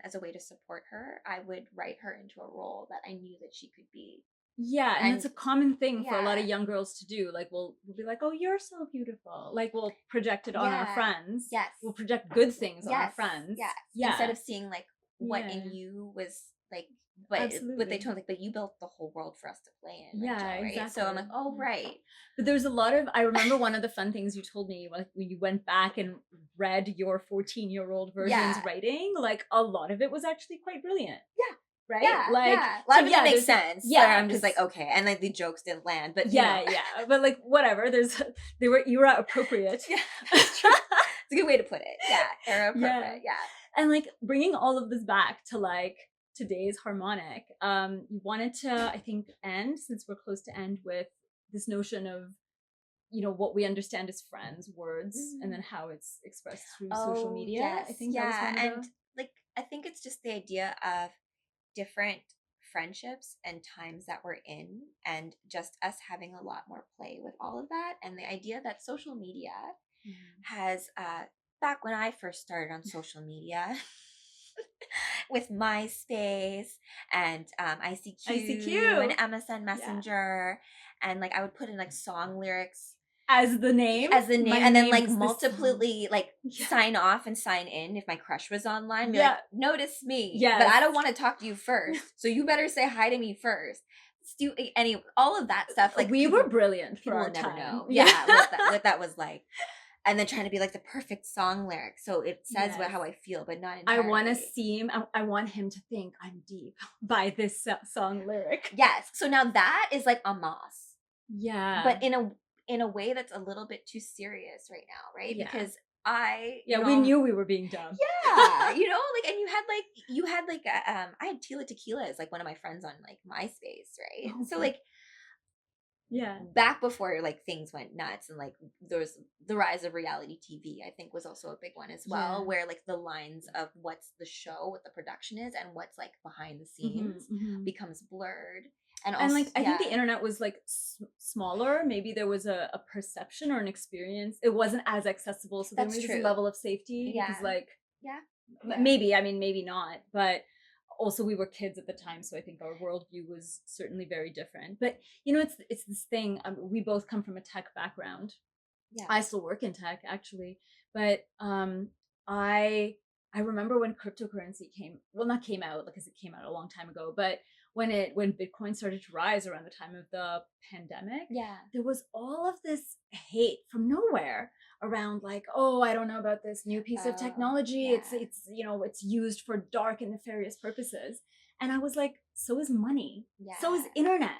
as a way to support her, I would write her into a role that I knew that she could be. Yeah, and it's a common thing for a lot of young girls to do. Like, we'll be like, oh, you're so beautiful. Like, we'll project it on our friends. Yes. We'll project good things on our friends. Yes. Yeah. Instead of seeing like what in you was like, but they told like, but you built the whole world for us to play in. Rachel, right? Exactly. So I'm like, oh, right. But there's a lot of, I remember one of the fun things you told me when you went back and read your 14-year-old version's writing, like a lot of it was actually quite brilliant. Yeah. Right? Yeah, like a lot of it makes sense. Yeah, I'm just like, okay, and like the jokes didn't land, but but like whatever. You were appropriate. Yeah, that's true. It's a good way to put it. Yeah, era appropriate. Yeah, and like bringing all of this back to like today's harmonic. You wanted to, I think, end, since we're close to end, with this notion of, you know, what we understand as friends, words, and then how it's expressed through social media. Yes, I think that was one of like, I think it's just the idea of different friendships and times that we're in, and just us having a lot more play with all of that, and the idea that social media has back when I first started on social media with MySpace and ICQ and MSN Messenger, and like I would put in like song lyrics as the name, and then like multiply like sign off and sign in if my crush was online. Be like, notice me, but I don't want to talk to you first, so you better say hi to me first. All of that stuff. Like, we were brilliant for our never time. know. What that was like. And then trying to be like the perfect song lyric, so it says how I feel, but not entirely. I want him to think I'm deep by this song lyric. Yes. So now that is like a moss. Yeah. But in a way that's a little bit too serious right now, right? Yeah. Because we knew we were being dumb. Yeah, you know, like, and you had like I had Tila Tequila as like one of my friends on like MySpace, right? Oh, so like Yeah. Back before like things went nuts, and like there's the rise of reality TV, I think, was also a big one as well, where like the lines of what's the show, what the production is, and what's like behind the scenes becomes blurred. And also, like I think the internet was like smaller. Maybe there was a perception or an experience. It wasn't as accessible, so there was a level of safety. Because like maybe, I mean, maybe not, but also we were kids at the time, so I think our worldview was certainly very different. But you know, it's this thing. We both come from a tech background. Yeah, I still work in tech actually, but I remember when cryptocurrency not came out, because it came out a long time ago, but when Bitcoin started to rise around the time of the pandemic, there was all of this hate from nowhere around like, oh, I don't know about this new piece of technology. It's you know, it's used for dark and nefarious purposes. And I was like, so is money. So is internet.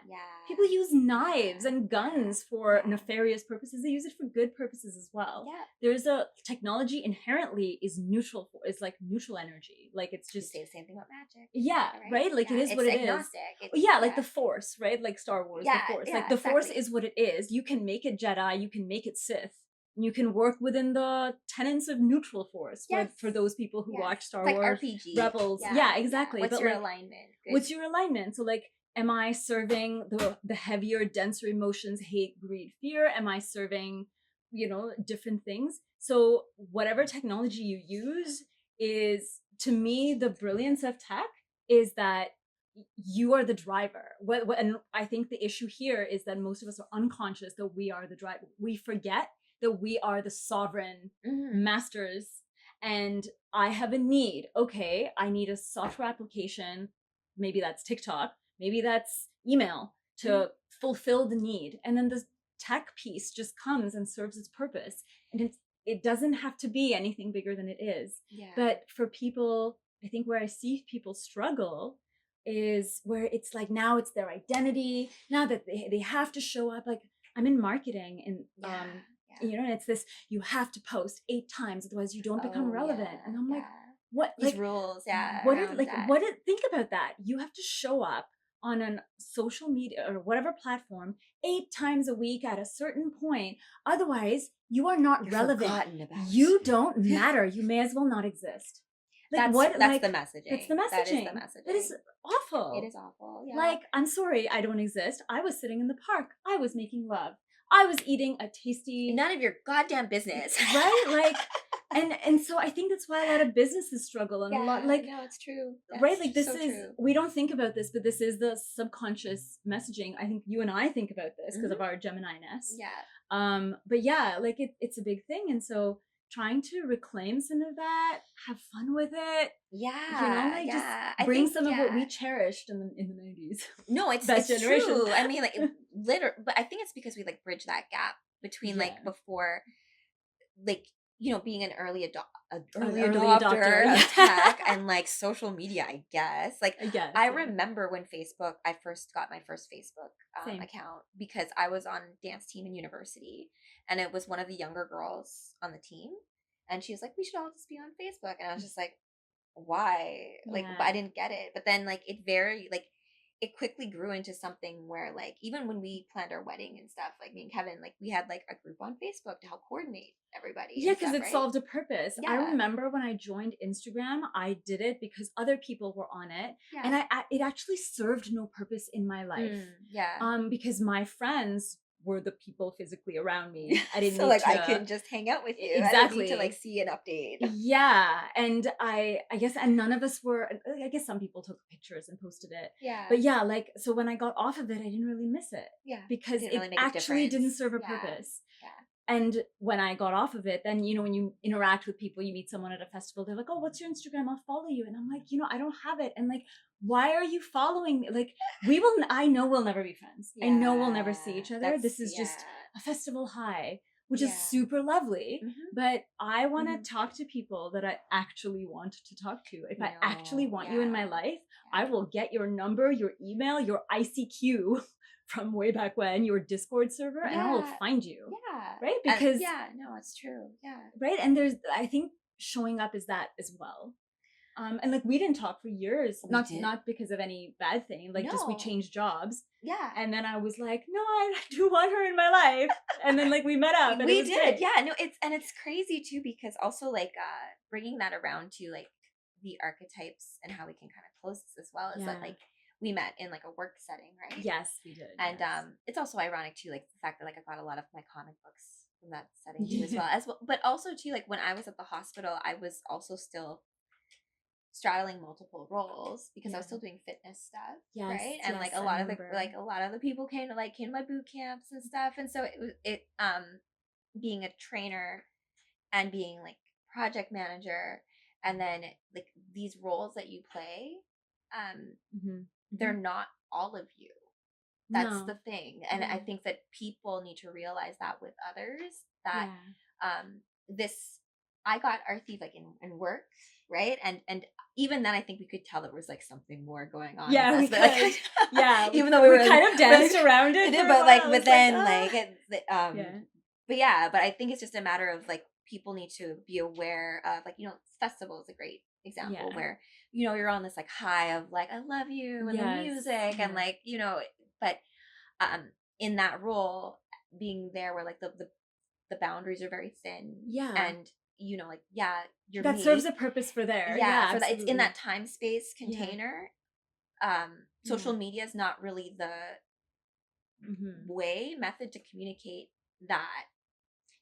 People use knives and guns for nefarious purposes. They use it for good purposes as well. There's a technology inherently is neutral, is like neutral energy. Like it's just, you say the same thing about magic. Right? Like it is what it agnostic. Is. Like the Force, right? Like Star Wars, the Force. Like the Force is what it is. You can make it Jedi, you can make it Sith. You can work within the tenets of neutral force for those people who watch Star Wars, RPG. Rebels. Exactly. What's your alignment? Good. What's your alignment? So like, am I serving the heavier, denser emotions, hate, greed, fear? Am I serving, you know, different things? So whatever technology you use is, to me, the brilliance of tech is that you are the driver. And I think the issue here is that most of us are unconscious that we are the driver. We forget that we are the sovereign masters, and I have a need. Okay, I need a software application. Maybe that's TikTok. Maybe that's email to fulfill the need. And then the tech piece just comes and serves its purpose. And it doesn't have to be anything bigger than it is. But for people, I think where I see people struggle is where it's like, now it's their identity. Now that they have to show up. Like, I'm in marketing, and you know, it's this, you have to post 8 times, otherwise you don't become relevant. And I'm like, what? These like rules, think about that. You have to show up on a social media or whatever platform 8 times a week at a certain point. Otherwise, you are not relevant. You don't matter. You may as well not exist. Like, that's the messaging. That's the messaging. That is the messaging. That is awful. It is awful. Yeah. Like, I'm sorry, I don't exist. I was sitting in the park. I was making love. I was eating a tasty. None of your goddamn business. Right? Like, and so I think that's why a lot of businesses struggle, and a lot, like, no, it's true. That's right? Like, this so is true. We don't think about this, but this is the subconscious messaging. I think you and I think about this because of our Gemini-ness. But yeah, like it's a big thing, and so trying to reclaim some of that, have fun with it. You know, like just bring some of what we cherished in the 90s. No, it's true. I mean, like, literally, but I think it's because we like bridge that gap between like before, like, you know, being an early adopter of tech and like social media, I guess. Like, I remember when I first got my first Facebook account, because I was on dance team in university, and it was one of the younger girls on the team, and she was like, we should all just be on Facebook. And I was just like, why? Like, but I didn't get it. But then like it quickly grew into something where, like, even when we planned our wedding and stuff, like me and Kevin, like we had like a group on Facebook to help coordinate everybody. Yeah, because it solved a purpose. I remember when I joined Instagram, I did it because other people were on it, and it actually served no purpose in my life. Because my friends were the people physically around me. I didn't so need like to, I could just hang out with you. Exactly. I didn't need to like see an update. And I guess, and none of us were. I guess some people took pictures and posted it. But like, so when I got off of it, I didn't really miss it. Because it really actually didn't serve a purpose. And when I got off of it, then, you know, when you interact with people, you meet someone at a festival, they're like, oh, what's your Instagram? I'll follow you. And I'm like, you know, I don't have it. And like, why are you following me? Like, I know we'll never be friends. I know we'll never see each other. This is just a festival high, which is super lovely. But I want to talk to people that I actually want to talk to. If I actually want you in my life, I will get your number, your email, your ICQ from way back when, your Discord server, and I will find you. Right? Because no, it's true. Right? And I think showing up is that as well. And like we didn't talk for years, not because of any bad thing, like just we changed jobs. Yeah. And then I was like, no, I do want her in my life. And then like we met up and we it was did. great. Yeah, no, it's crazy too, because also like bringing that around to like the archetypes and how we can kind of close this as well is that like we met in like a work setting, right? Yes, we did. And it's also ironic too, like the fact that like I got a lot of my comic books from that setting too, as well. But also too, like when I was at the hospital, I was also still straddling multiple roles because I was still doing fitness stuff, right? And like a lot of the people came to my boot camps and stuff, and so it being a trainer and being like project manager, and then like these roles that you play, they're not all of you. That's the thing. And I think that people need to realize that with others, that this, I got earthy like in work, right? And even then I think we could tell there was like something more going on. Yeah, we could. Like, even though we were kind of danced around it. But I think it's just a matter of like people need to be aware of like, festival is a great example where, you're on this like high of like, I love you and the music and like, but in that role being there where like the boundaries are very thin. Yeah. And like, you're that serves a purpose for there. For that, it's in that time space container. Social media is not really the method to communicate that.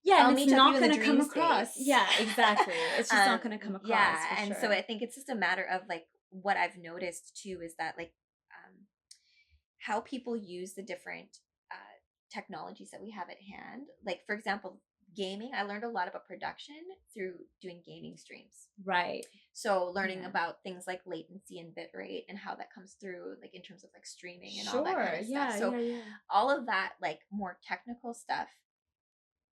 Yeah, and it's not going to come across. Yeah, exactly. It's just not going to come across. Yeah, and so I think it's just a matter of like what I've noticed too is that like how people use the different technologies that we have at hand. Like for example, gaming. I learned a lot about production through doing gaming streams. Right. So learning about things like latency and bit rate and how that comes through like in terms of like streaming and all that kind of stuff. So all of that like more technical stuff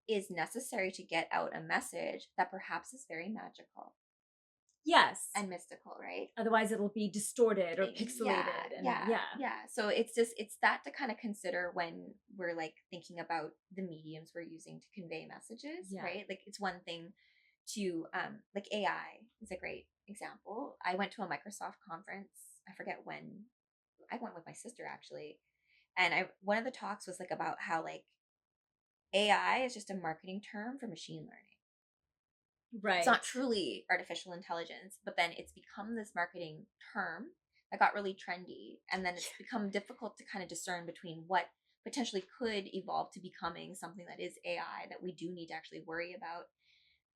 is necessary to get out a message that perhaps is very magical. Yes. And mystical, right? Otherwise it'll be distorted or pixelated. So it's that to kind of consider when we're like thinking about the mediums we're using to convey messages, right? Like it's one thing to like AI is a great example. I went to a Microsoft conference, I forget when. I went with my sister actually. And one of the talks was like about how like AI is just a marketing term for machine learning. Right. It's not truly artificial intelligence, but then it's become this marketing term that got really trendy. And then it's become difficult to kind of discern between what potentially could evolve to becoming something that is AI that we do need to actually worry about.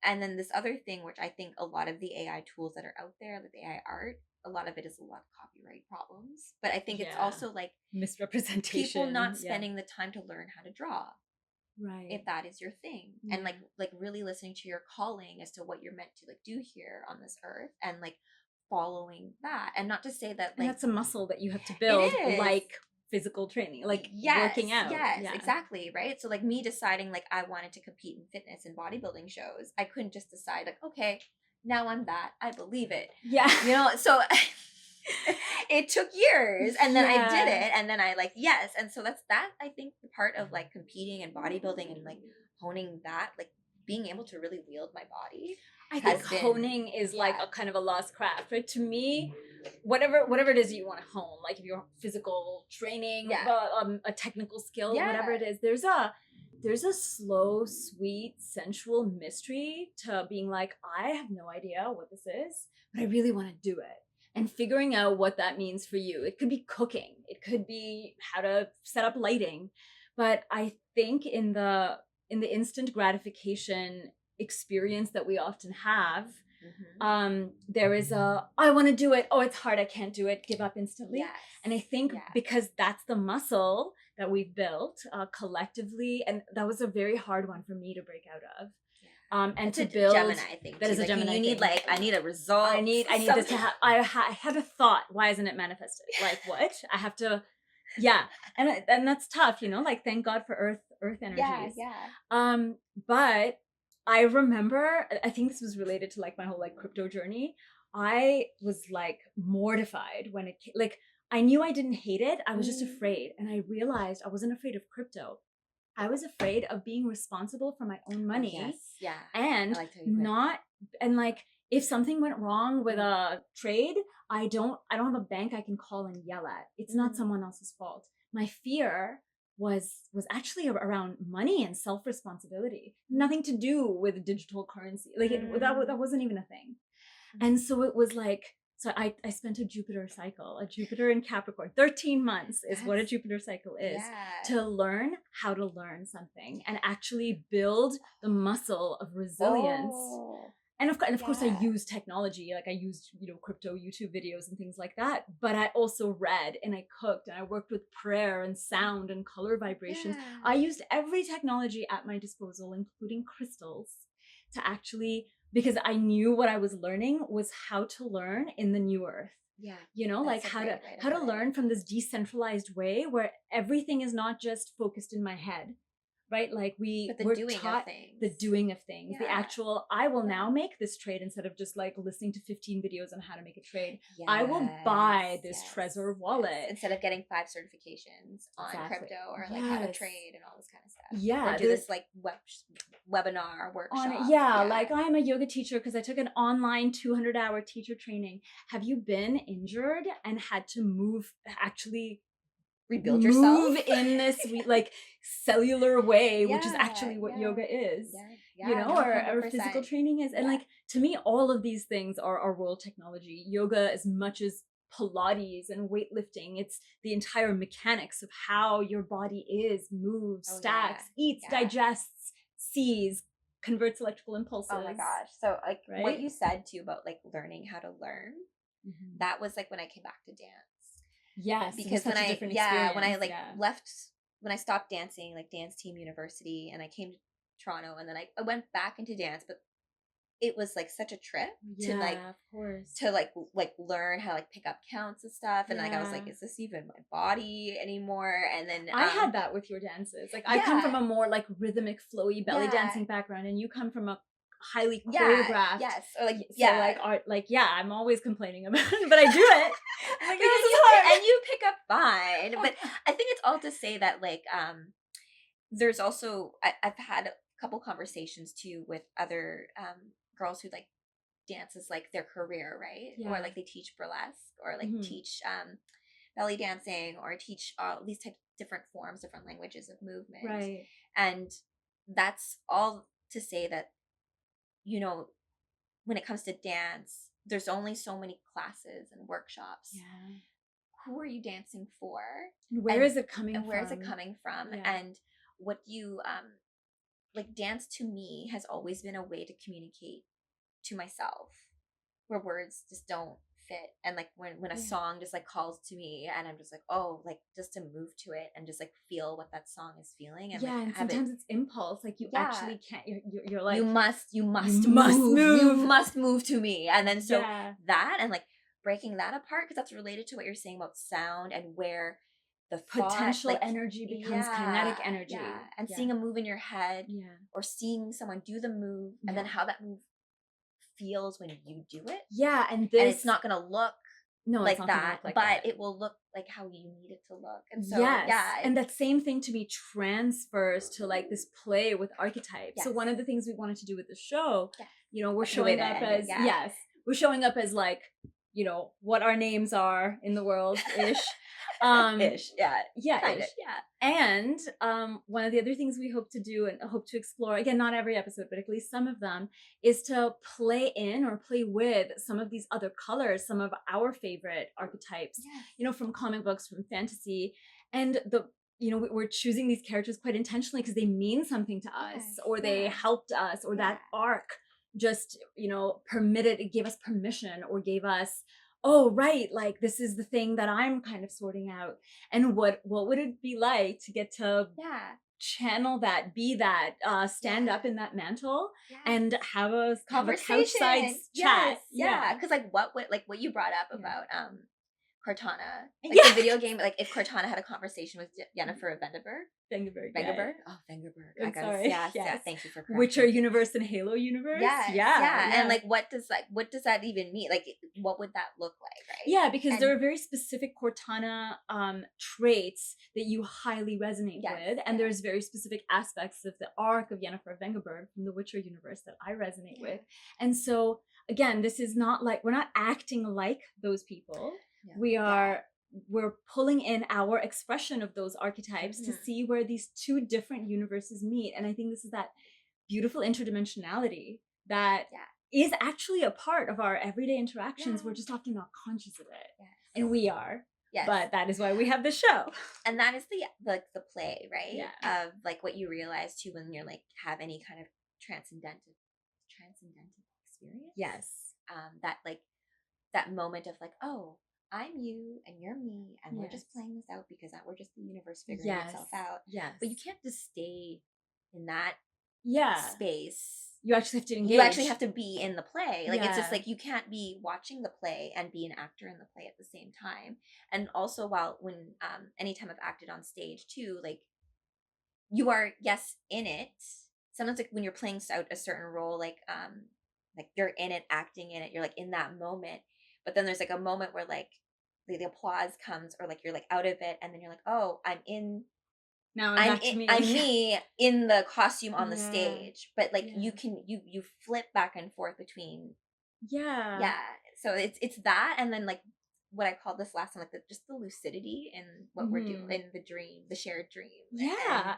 And then this other thing, which I think a lot of the AI tools that are out there, like the AI art, a lot of it is a lot of copyright problems. But I think it's also like misrepresentation. People not spending the time to learn how to draw. Right. If that is your thing. And like really listening to your calling as to what you're meant to like do here on this earth and like following that. And not to say that like, and that's a muscle that you have to build, like physical training, like working out. Yes, exactly. Right. So like me deciding like I wanted to compete in fitness and bodybuilding shows, I couldn't just decide like, okay, now I'm that, I believe it. Yeah. So it took years and then I did it and then I like, yes. And so that's that, I think the part of like competing and bodybuilding and like honing that, like being able to really wield my body. I think honing is like a kind of a lost craft, right? To me, whatever it is you want to hone, like if you're physical training, a technical skill, whatever it is, there's a slow, sweet, sensual mystery to being like, I have no idea what this is, but I really want to do it. And figuring out what that means for you. It could be cooking. It could be how to set up lighting. But I think in the instant gratification experience that we often have, there is I want to do it. Oh, it's hard. I can't do it. Give up instantly. Yes. And I think because that's the muscle that we've built collectively. And that was a very hard one for me to break out of. And to build Gemini thing. That is a Gemini. You need like, I need a result. I need this to have. I had a thought. Why isn't it manifested? Like what? I have to. Yeah, and that's tough. Like thank God for Earth energies. But I remember. I think this was related to like my whole like crypto journey. I was like mortified when it like I knew I didn't hate it. I was just afraid, and I realized I wasn't afraid of crypto. I was afraid of being responsible for my own money. And like if something went wrong with a trade, I don't have a bank I can call and yell at. It's not someone else's fault. My fear was actually around money and self-responsibility. Nothing to do with digital currency. Like that wasn't even a thing. And so it was like, so I spent a Jupiter cycle, a Jupiter in Capricorn. 13 months is what a Jupiter cycle is, to learn how to learn something and actually build the muscle of resilience. And of course, I used technology. Like I used, crypto YouTube videos and things like that. But I also read and I cooked and I worked with prayer and sound and color vibrations. I used every technology at my disposal, including crystals, to actually, because I knew what I was learning was how to learn in the new earth. Like how to learn from this decentralized way where everything is not just focused in my head. Right? Like we're taught the doing of things, the actual, I will now make this trade instead of just like listening to 15 videos on how to make a trade. I will buy this Trezor wallet. Instead of getting 5 certifications on crypto or like how to trade and all this kind of stuff. Or do this like webinar workshop. Like I'm a yoga teacher because I took an online 200-hour teacher training. Have you been injured and had to actually rebuild yourself in this like cellular way, which is actually what yoga is, or physical training is. And like, to me, all of these things are world technology. Yoga, as much as Pilates and weightlifting, it's the entire mechanics of how your body moves, stacks, eats, digests, sees, converts electrical impulses. Oh my gosh. So like what you said too about like learning how to learn, that was like when I came back to dance. Yes, because when I stopped dancing, like Dance Team University, and I came to Toronto, and then I went back into dance, but it was like such a trip to learn how to like pick up counts and stuff, and like I was like, is this even my body anymore? And then I had that with your dances. Like I come from a more like rhythmic, flowy belly dancing background, and you come from a highly choreographed. Or like art, I'm always complaining about it, but I do it. Like, this is hard. And you pick up fine. But I think it's all to say that like there's also I've had a couple conversations too with other girls who like dance is like their career, right? Or like they teach burlesque or like teach belly dancing or teach all these types of different forms, different languages of movement. Right. And that's all to say that when it comes to dance, there's only so many classes and workshops. Who are you dancing for? Where is it coming from? And what you like, dance to me has always been a way to communicate to myself where words just don't fit. And like when a song just like calls to me and I'm just like, oh, like just to move to it and just like feel what that song is feeling. And and sometimes it's impulse. Like you actually can't. You're like, you must move. You must move to me. And then so that and like breaking that apart, because that's related to what you're saying about sound and where the potential energy becomes kinetic energy. And seeing a move in your head or seeing someone do the move and then how that move feels when you do it. And it's not gonna look like it's not that, but that. It will look like how you need it to look. And so and that same thing to me transfers to like this play with archetypes. So one of the things we wanted to do with the show, we're showing up as we're showing up as like what our names are in the world ish. And one of the other things we hope to do and hope to explore, again, not every episode, but at least some of them, is to play in or play with some of these other colors, some of our favorite archetypes, from comic books, from fantasy. And we're choosing these characters quite intentionally because they mean something to us, or they helped us, or that arc just gave us permission, or gave us, oh right, like this is the thing that I'm kind of sorting out. And what would it be like to get to channel that, be that, stand up in that mantle and have a conversation, chat. Because like what you brought up about Cortana, like the video game, like if Cortana had a conversation with Jennifer Vengerberg. Oh, Vengerberg. Sorry. Thank you for correcting. Witcher universe and Halo universe. And like, what does that even mean? Like, what would that look like, right? Because there are very specific Cortana traits that you highly resonate with, and there's very specific aspects of the arc of Yennefer Vengerberg from the Witcher universe that I resonate with. And so again, this is not like, we're not acting like those people. We're pulling in our expression of those archetypes to see where these two different universes meet. And I think this is that beautiful interdimensionality that is actually a part of our everyday interactions. We're just often not conscious of it. And we are. Yes. But that is why we have the show. And that is the play, right? Yeah. Of like what you realize too when you're like have any kind of transcendental experience. Yes. That like that moment of like, oh, I'm you and you're me and we're just playing this out because we're just the universe figuring itself out. Yes. But you can't just stay in that space. You actually have to engage. You actually have to be in the play. Like it's just like you can't be watching the play and be an actor in the play at the same time. And also when anytime I've acted on stage too, like you are in it. Sometimes like when you're playing out a certain role, like you're in it, acting in it, you're like in that moment. But then there's like a moment where like the applause comes or like you're like out of it and then you're like, oh, I'm in. Now I'm me in the costume on the stage. But like you flip back and forth between. Yeah. So it's that and then like what I called this last time, like just the lucidity in what we're doing in the dream, the shared dream.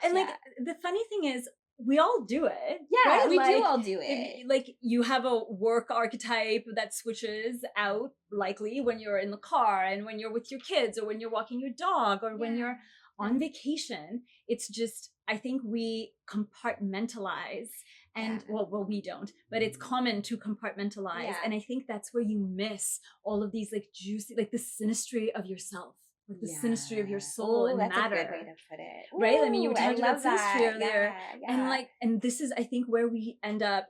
And like the funny thing is we all do it. Yeah, right? we do all do it. Like you have a work archetype that switches out likely when you're in the car and when you're with your kids or when you're walking your dog or when you're on vacation. It's just, I think we compartmentalize and well, we don't, but it's common to compartmentalize. And I think that's where you miss all of these like juicy, like the synastry of yourself. Like the synastry of your soul and that's matter. A good way to put it. Right? I mean, you were talking about synastry earlier. And this is, I think, where we end up.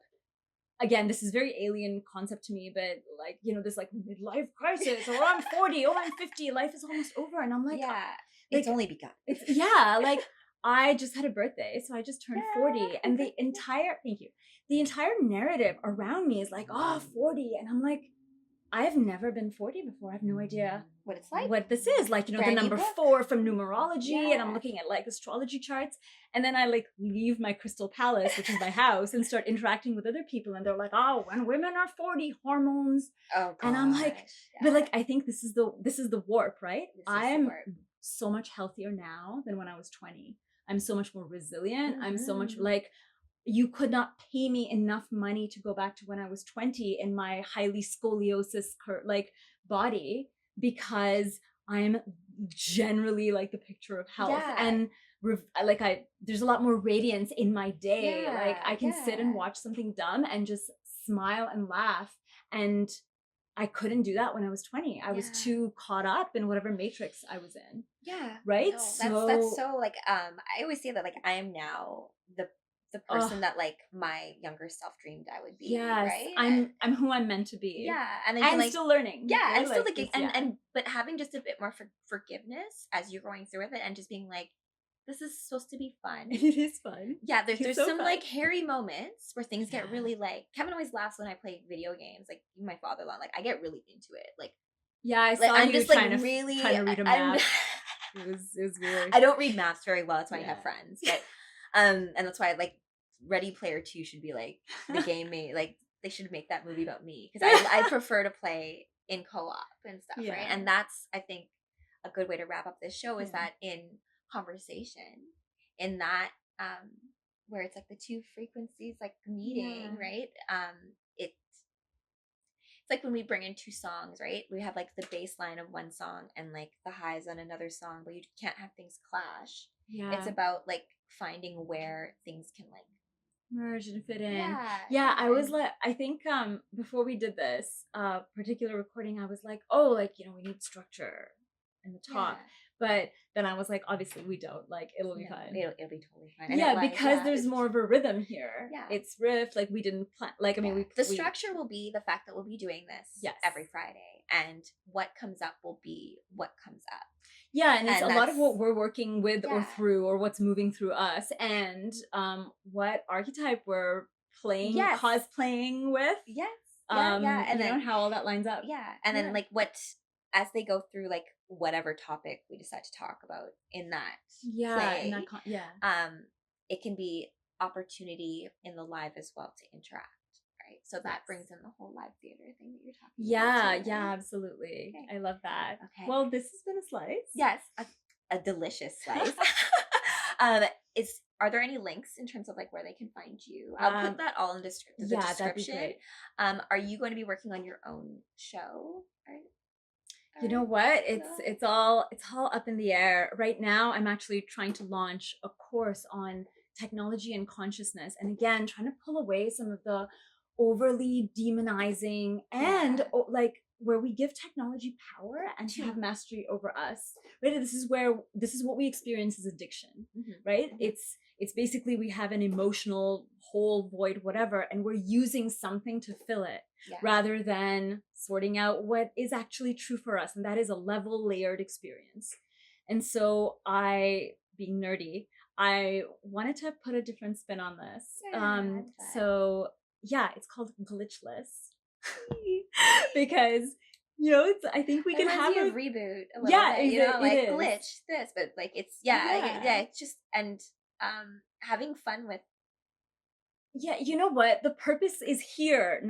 Again, this is very alien concept to me, but like, you know, this like midlife crisis, or I'm 40, oh, I'm 50, life is almost over. And I'm like, it's only begun. It's like I just had a birthday, so I just turned 40. And the entire narrative around me is like, oh, 40. And I'm like, I've never been 40 before. I have no idea what it's like, what this is. Like, you know, the number 4 from numerology, and I'm looking at like astrology charts. And then I like leave my crystal palace, which is my house, and start interacting with other people. And they're like, oh, when women are 40, hormones. Oh, gosh. And I'm like, but like, I think this is the warp, right? I'm so much healthier now than when I was 20. I'm so much more resilient. I'm so much like, you could not pay me enough money to go back to when I was 20 in my highly scoliosis like body, because I'm generally like the picture of health and there's a lot more radiance in my day. Like I can sit and watch something dumb and just smile and laugh, and I couldn't do that when I was 20. I was too caught up in whatever matrix I was in. Yeah. Right? No, that's so like I always say that like I am now the person that like my younger self dreamed I would be. Yes, right? I'm who I'm meant to be. Yeah, and then I'm like, still learning. Yeah, right? And still like and but having just a bit more forgiveness as you're going through with it, and just being like, this is supposed to be fun. It is fun. Yeah, there's so some fun. Like hairy moments where things get really like. Kevin always laughs when I play video games. Like my father-in-law, like I get really into it. Like I saw I'm you just trying like to, really trying to read a map. It was weird. I don't read maps very well. That's why I have friends, but and that's why like Ready Player 2 should be like the game made, like they should make that movie about me, because I prefer to play in co-op and stuff, right? And that's, I think, a good way to wrap up this show is that in conversation, in that where it's like the two frequencies like meeting, right? It's like when we bring in two songs, right? We have like the bass line of one song and like the highs on another song, but you can't have things clash. It's about like finding where things can like merge and fit in. I was like, I think before we did this particular recording, I was like, oh, like, you know, we need structure in the talk. But then I was like, obviously we don't. Like, it'll be fine. It'll be totally fine. And because there's more of a rhythm here. It's riff. Like, we didn't plan. Like, I mean, the structure will be the fact that we'll be doing this every Friday, and what comes up will be what comes up. Yeah, and it's a lot of what we're working with or through, or what's moving through us, and what archetype we're playing, cosplaying with. And then how all that lines up. And then like what, as they go through like whatever topic we decide to talk about in that play, it can be opportunity in the live as well to interact, right? So that brings in the whole live theater thing that you're talking about. about. Yeah, absolutely. Okay. I love that. Okay. Well, this has been a slice. Yes, a delicious slice. Are there any links in terms of like where they can find you? I'll put that all in the description. That'd be great. Are you going to be working on your own show? You know what? It's all up in the air. Right now, I'm actually trying to launch a course on technology and consciousness. And again, trying to pull away some of the overly demonizing and like where we give technology power and to have mastery over us, right? This is what we experience as addiction, right? It's basically we have an emotional hole, void, whatever, and we're using something to fill it rather than sorting out what is actually true for us. And that is a level layered experience. And so being nerdy, I wanted to put a different spin on this. So yeah, it's called Glitchless because I think we can have a reboot a little bit, like glitch this, but like it's it's just having fun with. Yeah, you know what? The purpose is here,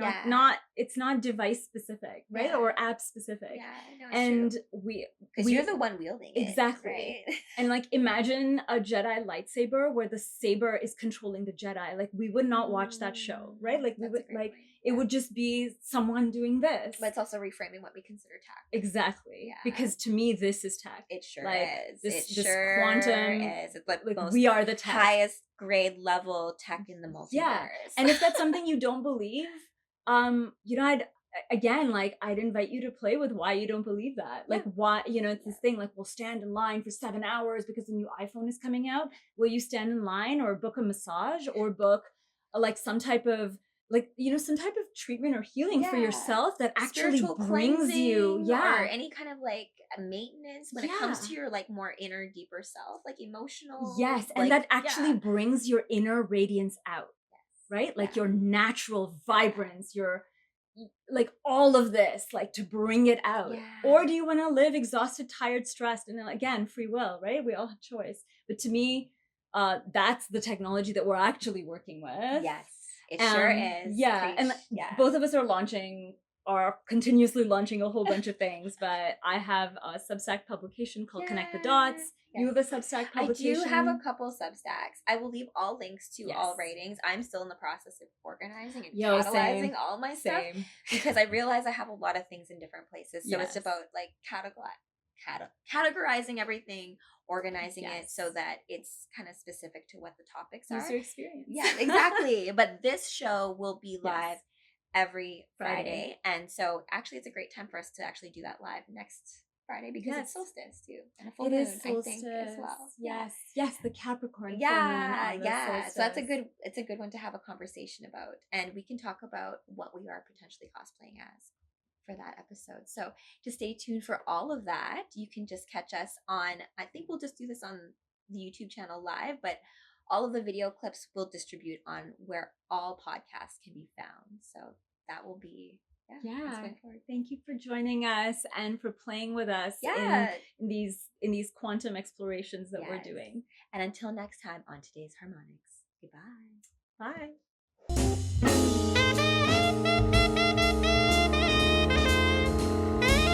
it's not device specific, right? Or app specific. Yeah, and because you're the one wielding it. Exactly. Right? And like imagine a Jedi lightsaber where the saber is controlling the Jedi. Like we would not watch that show, right? Like we would like it would just be someone doing this. But it's also reframing what we consider tech. Exactly. Yeah. Because to me, this is tech. It sure is. This quantum is. It's like most we are the tech. Highest grade level tech in the multiverse. Yeah. And if that's something you don't believe, I'd invite you to play with why you don't believe that. Like why, it's this thing like we'll stand in line for 7 hours because the new iPhone is coming out. Will you stand in line or book a massage or book like some type of treatment or healing for yourself that actually brings you or any kind of like maintenance when it comes to your like more inner, deeper self, like emotional. Yes, and that actually brings your inner radiance out, right? Like your natural vibrance, your like all of this, like to bring it out. Or do you want to live exhausted, tired, stressed? And again, free will, right? We all have choice. But to me, that's the technology that we're actually working with. Yes. It sure is. Yeah. And both of us are continuously launching a whole bunch of things, but I have a Substack publication called Connect the Dots. You have a Substack publication. I do have a couple Substacks. I will leave all links to all writings. I'm still in the process of organizing and cataloging all my stuff because I realize I have a lot of things in different places. So it's about like categorizing everything, organizing it so that it's kind of specific to what the topics are. User experience. Yeah, exactly. But this show will be live every Friday. And so actually it's a great time for us to actually do that live next Friday because it's solstice too. And a full moon, I think, as well. Yes. Yes, the Capricorn. Yeah. So that's it's a good one to have a conversation about. And we can talk about what we are potentially cosplaying as for that episode. So to stay tuned for all of that, you can just catch us on, I think we'll just do this on the YouTube channel live, but all of the video clips will distribute on where all podcasts can be found. So that will be thank you for joining us and for playing with us in these quantum explorations that we're doing. And until next time on Today's Harmonics, goodbye. Bye.